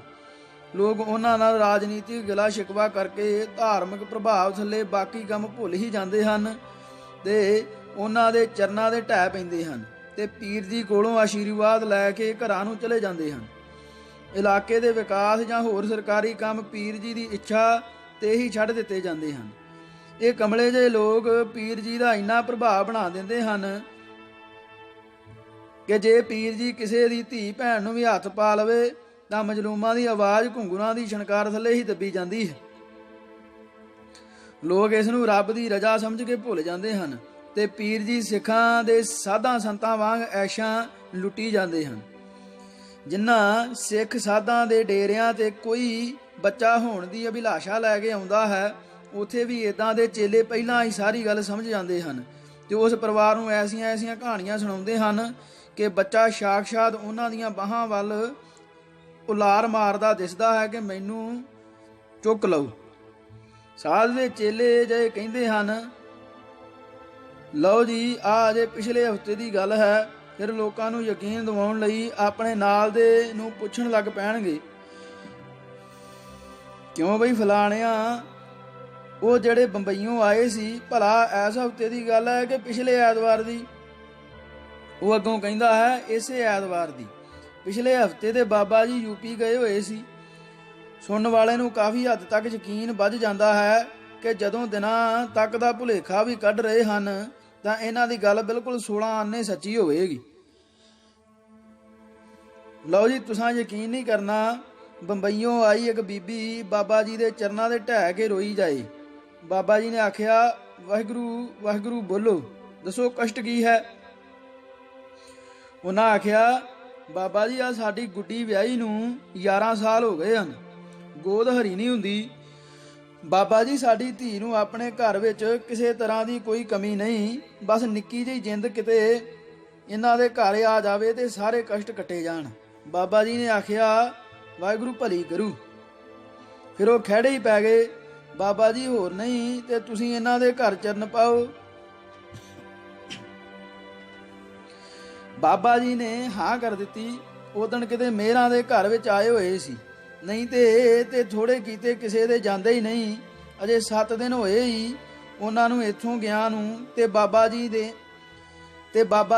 ਲੋਕ ਉਹਨਾਂ ਨਾਲ ਰਾਜਨੀਤਿਕ ਗਿਲਾ ਸ਼ਿਕਵਾ ਕਰਕੇ ਧਾਰਮਿਕ ਪ੍ਰਭਾਵ ਥੱਲੇ ਬਾਕੀ ਕੰਮ ਭੁੱਲ ਹੀ ਜਾਂਦੇ ਹਨ ਤੇ ਉਹਨਾਂ ਦੇ ਚਰਨਾਂ ਦੇ ਢਹਿ ਪੈਂਦੇ ਹਨ ਤੇ ਪੀਰ ਜੀ ਕੋਲੋਂ ਆਸ਼ੀਰਵਾਦ ਲੈ ਕੇ ਘਰਾਂ ਨੂੰ ਚਲੇ ਜਾਂਦੇ ਹਨ। ਇਲਾਕੇ ਦੇ ਵਿਕਾਸ ਜਾਂ ਹੋਰ ਸਰਕਾਰੀ ਕੰਮ ਪੀਰ ਜੀ ਦੀ ਇੱਛਾ ਤੇ ਹੀ ਛੱਡ ਦਿੱਤੇ ਜਾਂਦੇ ਹਨ। ਇਹ ਕਮਲੇ ਜਿਹੇ ਲੋਕ ਪੀਰ ਜੀ ਦਾ ਇੰਨਾ ਪ੍ਰਭਾਵ ਬਣਾ ਦਿੰਦੇ ਹਨ ਕਿ ਜੇ ਪੀਰ ਜੀ ਕਿਸੇ ਦੀ ਧੀ ਭੈਣ ਨੂੰ ਵੀ ਹੱਥ ਪਾ ਲਵੇ ਤਾਂ ਮਜਲੂਮਾਂ ਦੀ ਆਵਾਜ਼ ਘੁੰਗਰਾਂ ਦੀ ਛਣਕਾਰ ਥੱਲੇ ਹੀ ਦੱਬੀ ਜਾਂਦੀ ਹੈ। ਲੋਕ ਇਸ ਨੂੰ ਰੱਬ ਦੀ ਰਜ਼ਾ ਸਮਝ ਕੇ ਭੁੱਲ ਜਾਂਦੇ ਹਨ ਤੇ ਪੀਰ ਜੀ ਸਿੱਖਾਂ ਦੇ ਸਾਧਾਂ ਸੰਤਾਂ ਵਾਂਗ ਐਸ਼ਾਂ ਲੁੱਟੀ ਜਾਂਦੇ ਹਨ। ਜਿਨ੍ਹਾਂ ਸਿੱਖ ਸਾਧਾਂ ਦੇ ਡੇਰਿਆਂ ਤੇ ਕੋਈ ਬੱਚਾ ਹੋਣ ਦੀ ਅਭਿਲਾਸ਼ਾ ਲੈ ਕੇ ਆਉਂਦਾ ਹੈ ਉੱਥੇ ਵੀ ਇਦਾਂ ਦੇ ਚੇਲੇ ਪਹਿਲਾਂ ਹੀ ਸਾਰੀ ਗੱਲ ਸਮਝ ਜਾਂਦੇ ਹਨ ਤੇ ਉਸ ਪਰਿਵਾਰ ਨੂੰ ਐਸੀਆਂ ਕਹਾਣੀਆਂ ਸੁਣਾਉਂਦੇ ਹਨ ਕਿ ਬੱਚਾ ਸਾਖਸ਼ਾਤ ਉਹਨਾਂ ਦੀਆਂ ਬਾਹਾਂ ਵੱਲ ਉਲਾਰ ਮਾਰਦਾ ਦਿਸਦਾ ਹੈ ਕਿ ਮੈਨੂੰ ਚੁੱਕ ਲਓ। ਸਾਧ ਦੇ ਚੇਲੇ ਜੇ ਕਹਿੰਦੇ ਹਨ, ਲਓ ਜੀ ਆਹ ਅਜੇ ਪਿਛਲੇ ਹਫ਼ਤੇ ਦੀ ਗੱਲ ਹੈ। ਫਿਰ ਲੋਕਾਂ ਨੂੰ ਯਕੀਨ ਦਿਵਾਉਣ ਲਈ ਆਪਣੇ ਨਾਲ ਦੇ ਨੂੰ ਪੁੱਛਣ ਲੱਗ ਪੈਣਗੇ, ਕਿਉਂ ਬਈ ਫਲਾਣਿਆ ਉਹ ਜਿਹੜੇ ਬੰਬਈਓਂ ਆਏ ਸੀ ਭਲਾ ਇਸ ਹਫ਼ਤੇ ਦੀ ਗੱਲ ਹੈ ਕਿ ਪਿਛਲੇ ਐਤਵਾਰ ਦੀ? ਉਹ ਅੱਗੋਂ ਕਹਿੰਦਾ ਹੈ ਇਸੇ ਐਤਵਾਰ ਦੀ। ਪਿਛਲੇ ਹਫ਼ਤੇ ਦੇ ਬਾਬਾ ਜੀ ਯੂਪੀ ਗਏ ਹੋਏ ਸੀ। ਸੁਣਨ ਵਾਲੇ ਨੂੰ ਕਾਫੀ ਹੱਦ ਤੱਕ ਯਕੀਨ ਵੱਧ ਜਾਂਦਾ ਹੈ ਕਿ ਜਦੋਂ ਦਿਨਾਂ ਤੱਕ ਦਾ ਭੁਲੇਖਾ ਵੀ ਕੱਢ ਰਹੇ ਹਨ ਤਾਂ ਇਹਨਾਂ ਦੀ ਗੱਲ ਬਿਲਕੁਲ 16 ਆਨੇ ਸੱਚੀ ਹੋਵੇਗੀ। ਲਓ ਜੀ ਤੁਸੀਂ ਯਕੀਨ ਨਹੀਂ ਕਰਨਾ, ਬੰਬਈਓਂ ਆਈ ਇੱਕ ਬੀਬੀ ਬਾਬਾ ਜੀ ਦੇ ਚਰਨਾਂ ਦੇ ਢਹਿ ਕੇ ਰੋਈ ਜਾਏ। ਬਾਬਾ ਜੀ ਨੇ ਆਖਿਆ, ਵਾਹਿਗੁਰੂ ਵਾਹਿਗੁਰੂ ਬੋਲੋ, ਦੱਸੋ ਕਸ਼ਟ ਕੀ ਹੈ? ਉਹਨਾਂ ਆਖਿਆ, ਬਾਬਾ ਜੀ ਆ ਸਾਡੀ ਗੁੱਡੀ ਵਿਆਹੀ ਨੂੰ 11 ਸਾਲ ਹੋ ਗਏ ਹਨ, ਗੋਦ ਹਰੀ ਨਹੀਂ ਹੁੰਦੀ। ਬਾਬਾ ਜੀ ਸਾਡੀ ਧੀ ਨੂੰ ਆਪਣੇ ਘਰ ਵਿੱਚ ਕਿਸੇ ਤਰ੍ਹਾਂ ਦੀ ਕੋਈ ਕਮੀ ਨਹੀਂ, ਬਸ ਨਿੱਕੀ ਜਿਹੀ ਜਿੰਦ ਕਿਤੇ ਇਹਨਾਂ ਦੇ ਘਰ ਆ ਜਾਵੇ ਤੇ ਸਾਰੇ ਕਸ਼ਟ ਕੱਟੇ ਜਾਣ। ਬਾਬਾ ਜੀ ਨੇ ਆਖਿਆ, ਵਾਹਿਗੁਰੂ ਭਲੀ ਕਰੂ। ਫਿਰ ਉਹ ਖਹਿੜੇ ਹੀ ਪੈ ਗਏ। ਬਾਬਾ ਜੀ ਹੋਰ ਨਹੀਂ ਤੇ ਤੁਸੀਂ ਇਹਨਾਂ ਦੇ ਘਰ ਚਰਨ ਪਾਓ। ਬਾਬਾ ਜੀ ਨੇ ਹਾਂ ਕਰ ਦਿੱਤੀ। ਉਦਣ ਕਿਤੇ ਮੇਹਰਾਂ ਦੇ ਘਰ ਵਿੱਚ ਆਏ ਹੋਏ ਸੀ, ਨਹੀਂ ਤੇ ਥੋੜੇ ਕੀਤੇ ਕਿਸੇ ਦੇ ਜਾਂਦੇ ਹੀ ਨਹੀਂ। ਅਜੇ 7 ਦਿਨ ਹੋਏ ਹੀ ਉਹਨਾਂ ਨੂੰ ਇੱਥੋਂ ਗਿਆ ਨੂੰ ਤੇ ਬਾਬਾ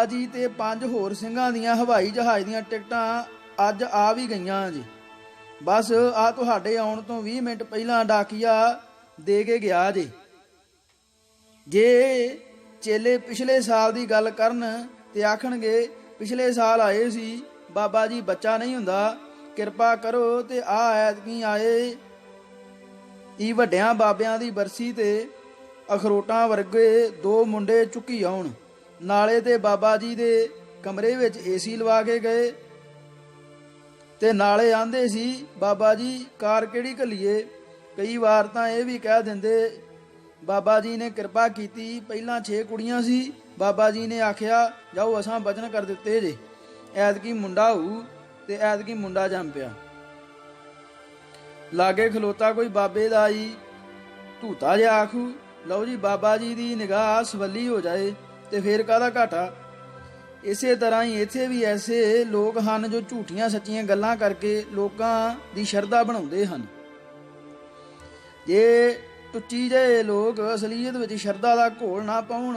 ਜੀ ਤੇ 5 ਹੋਰ ਸਿੰਘਾਂ ਦੀਆਂ ਹਵਾਈ ਜਹਾਜ਼ ਦੀਆਂ ਟਿਕਟਾਂ ਅੱਜ ਆ ਵੀ ਗਈਆਂ ਜੀ। ਬਸ ਆ ਤੁਹਾਡੇ ਆਉਣ ਤੋਂ 20 ਮਿੰਟ ਪਹਿਲਾਂ ਡਾਕੀਆ ਦੇ ਕੇ ਗਿਆ ਜੇ। ਜੇ ਚੇਲੇ ਪਿਛਲੇ ਸਾਲ ਦੀ ਗੱਲ ਕਰਨ ਤੇ ਆਖਣਗੇ ਪਿਛਲੇ ਸਾਲ ਆਏ ਸੀ, ਬਾਬਾ ਜੀ ਬੱਚਾ ਨਹੀਂ ਹੁੰਦਾ, ਕਿਰਪਾ ਕਰੋ ਤੇ ਆ ਐਤਕੀ ਆਏ ਇਹ ਵੱਡਿਆਂ ਬਾਬਿਆਂ ਦੀ ਬਰਸੀ ਤੇ ਅਖਰੋਟਾਂ ਵਰਗੇ 2 ਮੁੰਡੇ ਚੁੱਕੀ ਆਉਣ। ਨਾਲੇ ਤੇ ਬਾਬਾ ਜੀ ਦੇ ਕਮਰੇ ਵਿੱਚ ਏਸੀ ਲਵਾ ਕੇ ਗਏ ਤੇ ਨਾਲੇ ਆਂਦੇ ਸੀ, ਬਾਬਾ ਜੀ ਕਾਰ ਕਿਹੜੀ ਘੱਲੀਏ? ਕਈ ਵਾਰ ਤਾਂ ਇਹ ਵੀ ਕਹਿ ਦਿੰਦੇ, ਬਾਬਾ ਜੀ ਨੇ ਕਿਰਪਾ ਕੀਤੀ, ਪਹਿਲਾਂ 6 ਕੁੜੀਆਂ ਸੀ, ਬਾਬਾ ਜੀ ਨੇ ਆਖਿਆ ਜਾਓ ਅਸਾਂ ਬਚਨ ਕਰ ਦਿੱਤੇ ਜੇ, ਐਤਕੀ ਮੁੰਡਾ ਹੋਊ, ਤੇ ਐਤਕੀ ਮੁੰਡਾ ਜੰਮ ਪਿਆ। ਲਾਗੇ ਖਲੋਤਾ ਕੋਈ ਬਾਬੇ ਦਾ ਹੀ ਧੂਤਾ ਜਿਹਾ ਆਖੂ, ਲਓ ਜੀ ਬਾਬਾ ਜੀ ਦੀ ਨਿਗਾਹ ਸਵੱਲੀ ਹੋ ਜਾਏ ਤੇ ਫੇਰ ਕਾਹਦਾ ਘਾਟਾ। ਇਸੇ ਤਰ੍ਹਾਂ ਹੀ ਇੱਥੇ ਵੀ ਐਸੇ ਲੋਕ ਹਨ ਜੋ ਝੂਠੀਆਂ ਸੱਚੀਆਂ ਗੱਲਾਂ ਕਰਕੇ ਲੋਕਾਂ ਦੀ ਸ਼ਰਧਾ ਬਣਾਉਂਦੇ ਹਨ। ਜੇ ਟੁੱਚੀ ਜਿਹੇ ਲੋਕ ਅਸਲੀਅਤ ਵਿੱਚ ਸ਼ਰਧਾ ਦਾ ਘੋਲ ਨਾ ਪਾਉਣ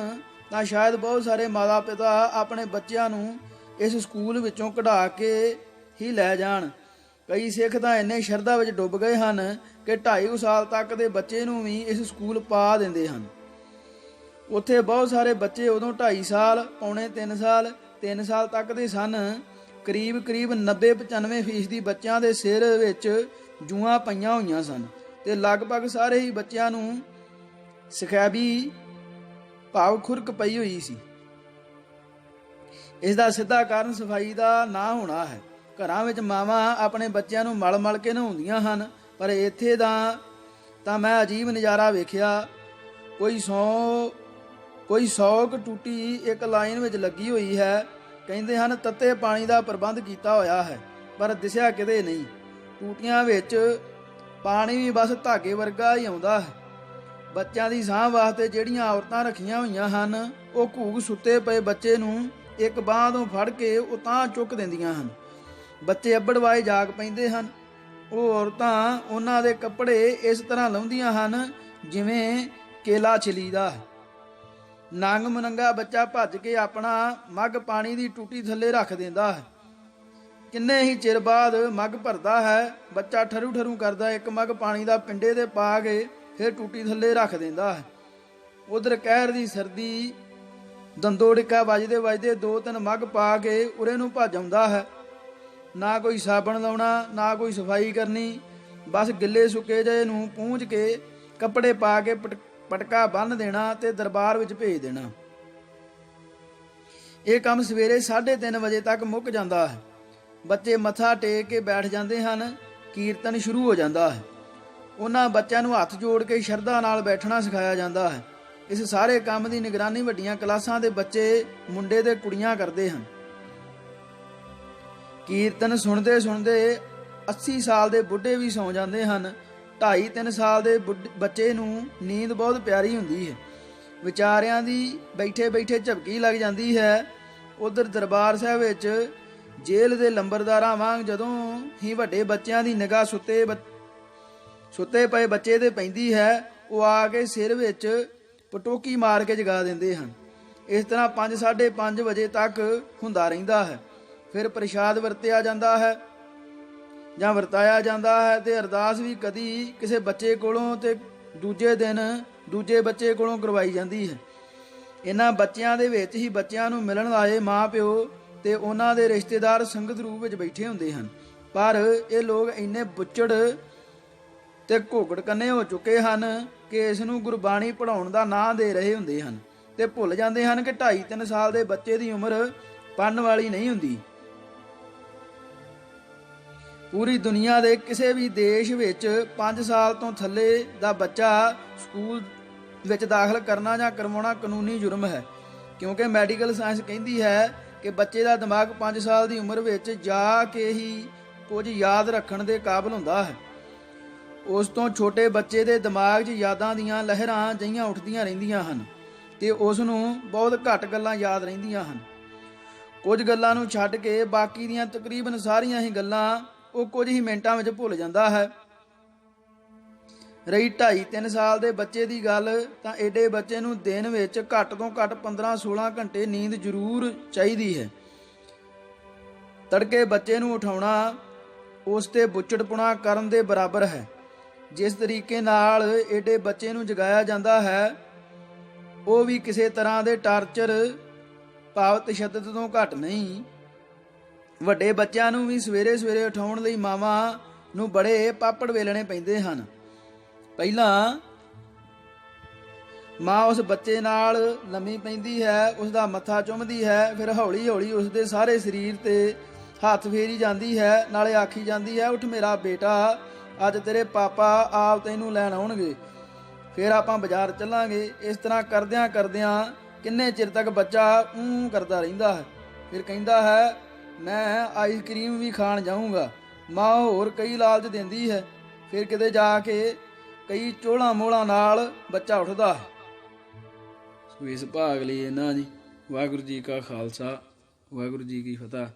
ਤਾਂ ਸ਼ਾਇਦ ਬਹੁਤ ਸਾਰੇ ਮਾਤਾ ਪਿਤਾ ਆਪਣੇ ਬੱਚਿਆਂ ਨੂੰ ਇਸ ਸਕੂਲ ਵਿੱਚੋਂ ਕਢਾ ਕੇ ਹੀ ਲੈ ਜਾਣ। ਕਈ ਸਿੱਖ ਤਾਂ ਇੰਨੇ ਸ਼ਰਧਾ ਵਿੱਚ ਡੁੱਬ ਗਏ ਹਨ ਕਿ 2.5 ਸਾਲ ਤੱਕ ਦੇ ਬੱਚੇ ਨੂੰ ਵੀ ਇਸ ਸਕੂਲ ਪਾ ਦਿੰਦੇ ਹਨ। ਉੱਥੇ ਬਹੁਤ ਸਾਰੇ ਬੱਚੇ ਉਦੋਂ 2.5 ਸਾਲ, ਪੌਣੇ 3 ਸਾਲ, 3 ਸਾਲ ਤੱਕ ਦੇ ਸਨ। ਕਰੀਬ 90-95% ਬੱਚਿਆਂ ਦੇ ਸਿਰ ਵਿੱਚ ਜੂਆਂ ਪਈਆਂ ਹੋਈਆਂ ਸਨ ਤੇ ਲਗਭਗ ਸਾਰੇ ਹੀ ਬੱਚਿਆਂ ਨੂੰ ਸਕੈਬੀ ਭਾਵ ਖੁਰਕ ਪਈ ਹੋਈ ਸੀ। ਇਸ ਦਾ ਸਿੱਧਾ ਕਾਰਨ ਸਫਾਈ ਦਾ ਨਾ ਹੋਣਾ ਹੈ। ਘਰਾਂ ਵਿੱਚ ਮਾਵਾਂ ਆਪਣੇ ਬੱਚਿਆਂ ਨੂੰ ਮਲ ਮਲ ਕੇ ਨਹਾਉਂਦੀਆਂ ਹਨ, ਪਰ ਇੱਥੇ ਦਾ ਤਾਂ ਮੈਂ ਅਜੀਬ ਨਜ਼ਾਰਾ ਵੇਖਿਆ। ਕੋਈ 100 ਕੁ ਟੂਟੀ ਇੱਕ ਲਾਈਨ ਵਿੱਚ ਲੱਗੀ ਹੋਈ ਹੈ। ਕਹਿੰਦੇ ਹਨ ਤੱਤੇ ਪਾਣੀ ਦਾ ਪ੍ਰਬੰਧ ਕੀਤਾ ਹੋਇਆ ਹੈ, ਪਰ ਦਿਸਿਆ ਕਿਤੇ ਨਹੀਂ। ਟੂਟੀਆਂ ਵਿੱਚ ਪਾਣੀ ਵੀ ਬਸ ਧਾਗੇ ਵਰਗਾ ਹੀ ਆਉਂਦਾ ਹੈ। ਬੱਚਿਆਂ ਦੀ ਸਾਂਭ ਵਾਸਤੇ ਜਿਹੜੀਆਂ ਔਰਤਾਂ ਰੱਖੀਆਂ ਹੋਈਆਂ ਹਨ, ਉਹ ਘੂਕ ਸੁੱਤੇ ਪਏ ਬੱਚੇ ਨੂੰ ਇੱਕ ਬਾਂਹ ਤੋਂ ਫੜ ਕੇ ਉਤਾਂਹ ਚੁੱਕ ਦਿੰਦੀਆਂ ਹਨ। ਬੱਚੇ ਅੱਬੜਵਾਏ ਜਾਗ ਪੈਂਦੇ ਹਨ। ਉਹ ਔਰਤਾਂ ਉਹਨਾਂ ਦੇ ਕੱਪੜੇ ਇਸ ਤਰ੍ਹਾਂ ਲਾਉਂਦੀਆਂ ਹਨ ਜਿਵੇਂ ਕੇਲਾ ਛਿਲੀਦਾ ਹੈ। ਨੰਗ ਮਨੰਗਾ ਬੱਚਾ ਭੱਜ ਕੇ ਆਪਣਾ ਮੱਗ ਪਾਣੀ ਦੀ ਟੂਟੀ ਥੱਲੇ ਰੱਖ ਦਿੰਦਾ ਹੈ। ਕਿੰਨੇ ਹੀ ਚਿਰ ਬਾਅਦ ਮੱਗ ਭਰਦਾ ਹੈ। ਬੱਚਾ ਠਰੂ ਠਰੂ ਕਰਦਾ ਇੱਕ ਮੱਗ ਪਾਣੀ ਦਾ ਪਿੰਡੇ ਤੇ ਪਾ ਕੇ ਫਿਰ ਟੂਟੀ ਥੱਲੇ ਰੱਖ ਦਿੰਦਾ ਹੈ। ਉਧਰ ਕਹਿਰ ਦੀ ਸਰਦੀ ਦੰਦੋ ਡਿੱਕਾ ਵੱਜਦੇ ਵੱਜਦੇ 2-3 ਮੱਗ ਪਾ ਕੇ ਉਰੇ ਨੂੰ ਭੱਜ ਆਉਂਦਾ ਹੈ। ਨਾ ਕੋਈ ਸਾਬਣ ਲਾਉਣਾ, ਨਾ ਕੋਈ ਸਫਾਈ ਕਰਨੀ, ਬਸ ਗਿੱਲੇ ਸੁੱਕੇ ਜਿਹੇ ਨੂੰ ਪੂੰਝ ਕੇ ਕੱਪੜੇ ਪਾ ਕੇ ਪਟਕਾ ਬੰਨ੍ਹ ਦੇਣਾ ਤੇ ਦਰਬਾਰ ਵਿੱਚ ਭੇਜ ਦੇਣਾ। ਇਹ ਕੰਮ ਸਵੇਰੇ 3:30 ਵਜੇ ਤੱਕ ਮੁੱਕ ਜਾਂਦਾ ਹੈ। ਬੱਚੇ ਮੱਥਾ ਟੇਕ ਕੇ ਬੈਠ ਜਾਂਦੇ ਹਨ। ਕੀਰਤਨ ਸ਼ੁਰੂ ਹੋ ਜਾਂਦਾ ਹੈ। ਉਹਨਾਂ ਬੱਚਿਆਂ ਨੂੰ ਹੱਥ ਜੋੜ ਕੇ ਸ਼ਰਧਾ ਨਾਲ ਬੈਠਣਾ ਸਿਖਾਇਆ ਜਾਂਦਾ ਹੈ। ਇਸ ਸਾਰੇ ਕੰਮ ਦੀ ਨਿਗਰਾਨੀ ਵੱਡੀਆਂ ਕਲਾਸਾਂ ਦੇ ਬੱਚੇ, ਮੁੰਡੇ ਤੇ ਕੁੜੀਆਂ ਕਰਦੇ ਹਨ। ਕੀਰਤਨ ਸੁਣਦੇ ਸੁਣਦੇ 80 ਸਾਲ ਦੇ ਬੁੱਢੇ ਵੀ ਸੌਂ ਜਾਂਦੇ ਹਨ। 2.5-3 ਸਾਲ ਦੇ ਬੱਚੇ ਨੂੰ ਨੀਂਦ ਬਹੁਤ ਪਿਆਰੀ ਹੁੰਦੀ ਹੈ। ਵਿਚਾਰਿਆਂ ਦੀ ਬੈਠੇ ਬੈਠੇ ਝਪਕੀ ਲੱਗ ਜਾਂਦੀ ਹੈ। ਉਧਰ ਦਰਬਾਰ ਸਾਹਿਬ ਵਿੱਚ ਜੇਲ੍ਹ ਦੇ ਲੰਬਰਦਾਰਾਂ ਵਾਂਗ ਜਦੋਂ ਹੀ ਵੱਡੇ ਬੱਚਿਆਂ ਦੀ ਨਿਗਾਹ ਸੁੱਤੇ ਪਏ ਬੱਚੇ ਤੇ ਪੈਂਦੀ ਹੈ, ਉਹ ਆ ਕੇ ਸਿਰ ਵਿੱਚ ਪਟੋਕੀ ਮਾਰ ਕੇ ਜਗਾ ਦਿੰਦੇ ਹਨ। ਇਸ ਤਰ੍ਹਾਂ 5-5:30 ਵਜੇ ਤੱਕ ਹੁੰਦਾ ਰਹਿੰਦਾ ਹੈ। ਫਿਰ ਪ੍ਰਸ਼ਾਦ ਵਰਤਿਆ ਜਾਂਦਾ ਹੈ ਜਾਂ ਵਰਤਾਇਆ ਜਾਂਦਾ ਹੈ ਤੇ ਅਰਦਾਸ ਵੀ ਕਦੀ ਕਿਸੇ ਬੱਚੇ ਕੋਲੋਂ ਤੇ ਦੂਜੇ ਦਿਨ ਦੂਜੇ ਬੱਚੇ ਕੋਲੋਂ ਕਰਵਾਈ ਜਾਂਦੀ ਹੈ। ਇਹਨਾਂ ਬੱਚਿਆਂ ਦੇ ਵਿੱਚ ਹੀ ਬੱਚਿਆਂ ਨੂੰ ਮਿਲਣ ਆਏ ਮਾਂ ਪਿਓ ਤੇ ਉਹਨਾਂ ਦੇ ਰਿਸ਼ਤੇਦਾਰ ਸੰਗਤ ਰੂਪ ਵਿੱਚ ਬੈਠੇ ਹੁੰਦੇ ਹਨ। ਪਰ ਇਹ ਲੋਕ ਇੰਨੇ ਬੁੱਚੜ ਤੇ ਘੋਗੜ ਕੰਨੇ ਹੋ ਚੁੱਕੇ ਹਨ ਕਿ ਇਸ ਨੂੰ ਗੁਰਬਾਣੀ ਪੜ੍ਹਾਉਣ ਦਾ ਨਾਂ ਦੇ ਰਹੇ ਹੁੰਦੇ ਹਨ ਤੇ ਭੁੱਲ ਜਾਂਦੇ ਹਨ ਕਿ 2.5-3 ਸਾਲ ਦੇ ਬੱਚੇ ਦੀ ਉਮਰ ਪੜ੍ਹਨ ਵਾਲੀ ਨਹੀਂ ਹੁੰਦੀ। ਪੂਰੀ ਦੁਨੀਆ ਦੇ ਕਿਸੇ ਵੀ ਦੇਸ਼ ਵਿੱਚ 5 ਸਾਲ ਤੋਂ ਥੱਲੇ ਦਾ ਬੱਚਾ ਸਕੂਲ ਵਿੱਚ ਦਾਖਲ ਕਰਨਾ ਜਾਂ ਕਰਵਾਉਣਾ ਕਾਨੂੰਨੀ ਜੁਰਮ ਹੈ, ਕਿਉਂਕਿ ਮੈਡੀਕਲ ਸਾਇੰਸ ਕਹਿੰਦੀ ਹੈ ਕਿ ਬੱਚੇ ਦਾ ਦਿਮਾਗ 5 ਸਾਲ ਦੀ ਉਮਰ ਵਿੱਚ ਜਾ ਕੇ ਹੀ ਕੁਝ ਯਾਦ ਰੱਖਣ ਦੇ ਕਾਬਲ ਹੁੰਦਾ ਹੈ। ਉਸ ਤੋਂ ਛੋਟੇ ਬੱਚੇ ਦੇ ਦਿਮਾਗ 'ਚ ਯਾਦਾਂ ਦੀਆਂ ਲਹਿਰਾਂ ਜਿਹੀਆਂ ਉੱਠਦੀਆਂ ਰਹਿੰਦੀਆਂ ਹਨ ਤੇ ਉਸ ਨੂੰ ਬਹੁਤ ਘੱਟ ਗੱਲਾਂ ਯਾਦ ਰਹਿੰਦੀਆਂ ਹਨ। ਕੁਝ ਗੱਲਾਂ ਨੂੰ ਛੱਡ ਕੇ ਬਾਕੀ ਦੀਆਂ ਤਕਰੀਬਨ ਸਾਰੀਆਂ ਹੀ ਗੱਲਾਂ ਉਹ ਕੁਝ ਹੀ ਮਿੰਟਾਂ ਵਿੱਚ ਭੁੱਲ ਜਾਂਦਾ ਹੈ। ਰਹੀ 2.5-3 ਸਾਲ ਦੇ ਬੱਚੇ ਦੀ ਗੱਲ, ਤਾਂ ਏਡੇ ਬੱਚੇ ਨੂੰ ਦਿਨ ਵਿੱਚ ਘੱਟ ਤੋਂ ਘੱਟ 15-16 ਘੰਟੇ ਨੀਂਦ ਜ਼ਰੂਰ ਚਾਹੀਦੀ ਹੈ। ਤੜਕੇ ਬੱਚੇ ਨੂੰ ਉਠਾਉਣਾ ਉਸ ਤੇ ਬੁੱਚੜਪੁਣਾ ਕਰਨ ਦੇ ਬਰਾਬਰ ਹੈ। ਜਿਸ ਤਰੀਕੇ ਨਾਲ ਏਡੇ ਬੱਚੇ ਨੂੰ ਜਗਾਇਆ ਜਾਂਦਾ ਹੈ, ਉਹ ਵੀ ਕਿਸੇ ਤਰ੍ਹਾਂ ਦੇ ਟਾਰਚਰ ਭਾਵ ਤਸ਼ੱਦਦ ਤੋਂ ਘੱਟ ਨਹੀਂ। ਵੱਡੇ ਬੱਚਿਆਂ ਨੂੰ ਵੀ ਸਵੇਰੇ ਸਵੇਰੇ ਉਠਾਉਣ ਲਈ ਮਾਵਾਂ ਨੂੰ ਬੜੇ ਪਾਪੜ ਵੇਲਣੇ ਪੈਂਦੇ ਹਨ। ਪਹਿਲਾਂ ਮਾਂ ਉਸ ਬੱਚੇ ਨਾਲ ਲੰਮੀ ਪੈਂਦੀ ਹੈ, ਉਸ ਦਾ ਮੱਥਾ ਚੁੰਮਦੀ ਹੈ, ਫਿਰ ਹੌਲੀ ਹੌਲੀ ਉਸ ਦੇ ਸਾਰੇ ਸਰੀਰ ਤੇ ਹੱਥ ਫੇਰੀ ਜਾਂਦੀ ਹੈ, ਨਾਲੇ ਆਖੀ ਜਾਂਦੀ ਹੈ, ਉੱਠ ਮੇਰਾ ਬੇਟਾ, ਅੱਜ ਤੇਰੇ ਪਾਪਾ ਆਪ ਤੈਨੂੰ ਲੈਣ ਆਉਣਗੇ, ਫਿਰ ਆਪਾਂ ਬਾਜ਼ਾਰ ਚੱਲਾਂਗੇ। ਇਸ ਤਰ੍ਹਾਂ ਕਰਦਿਆਂ ਕਰਦਿਆਂ ਕਿੰਨੇ ਚਿਰ ਤੱਕ ਬੱਚਾ ਕਰਦਾ ਰਹਿੰਦਾ ਹੈ। ਫਿਰ ਕਹਿੰਦਾ ਹੈ ਮੈਂ ਆਈਸਕ੍ਰੀਮ ਵੀ ਖਾਣ ਜਾਊਂਗਾ। ਮਾਂ ਹੋਰ ਕਈ ਲਾਲਚ ਦਿੰਦੀ ਹੈ। ਫਿਰ ਕਿਤੇ ਜਾ ਕੇ ਕਈ ਚੋਲਾਂ ਮੋਲਾਂ ਨਾਲ ਬੱਚਾ ਉੱਠਦਾ ਹੈ। ਸੋ ਇਸ ਭਾਗ ਲਈ ਇਹਨਾਂ ਜੀ। ਵਾਹਿਗੁਰੂ ਜੀ ਕਾ ਖਾਲਸਾ, ਵਾਹਿਗੁਰੂ ਜੀ ਕੀ ਫਤਿਹ।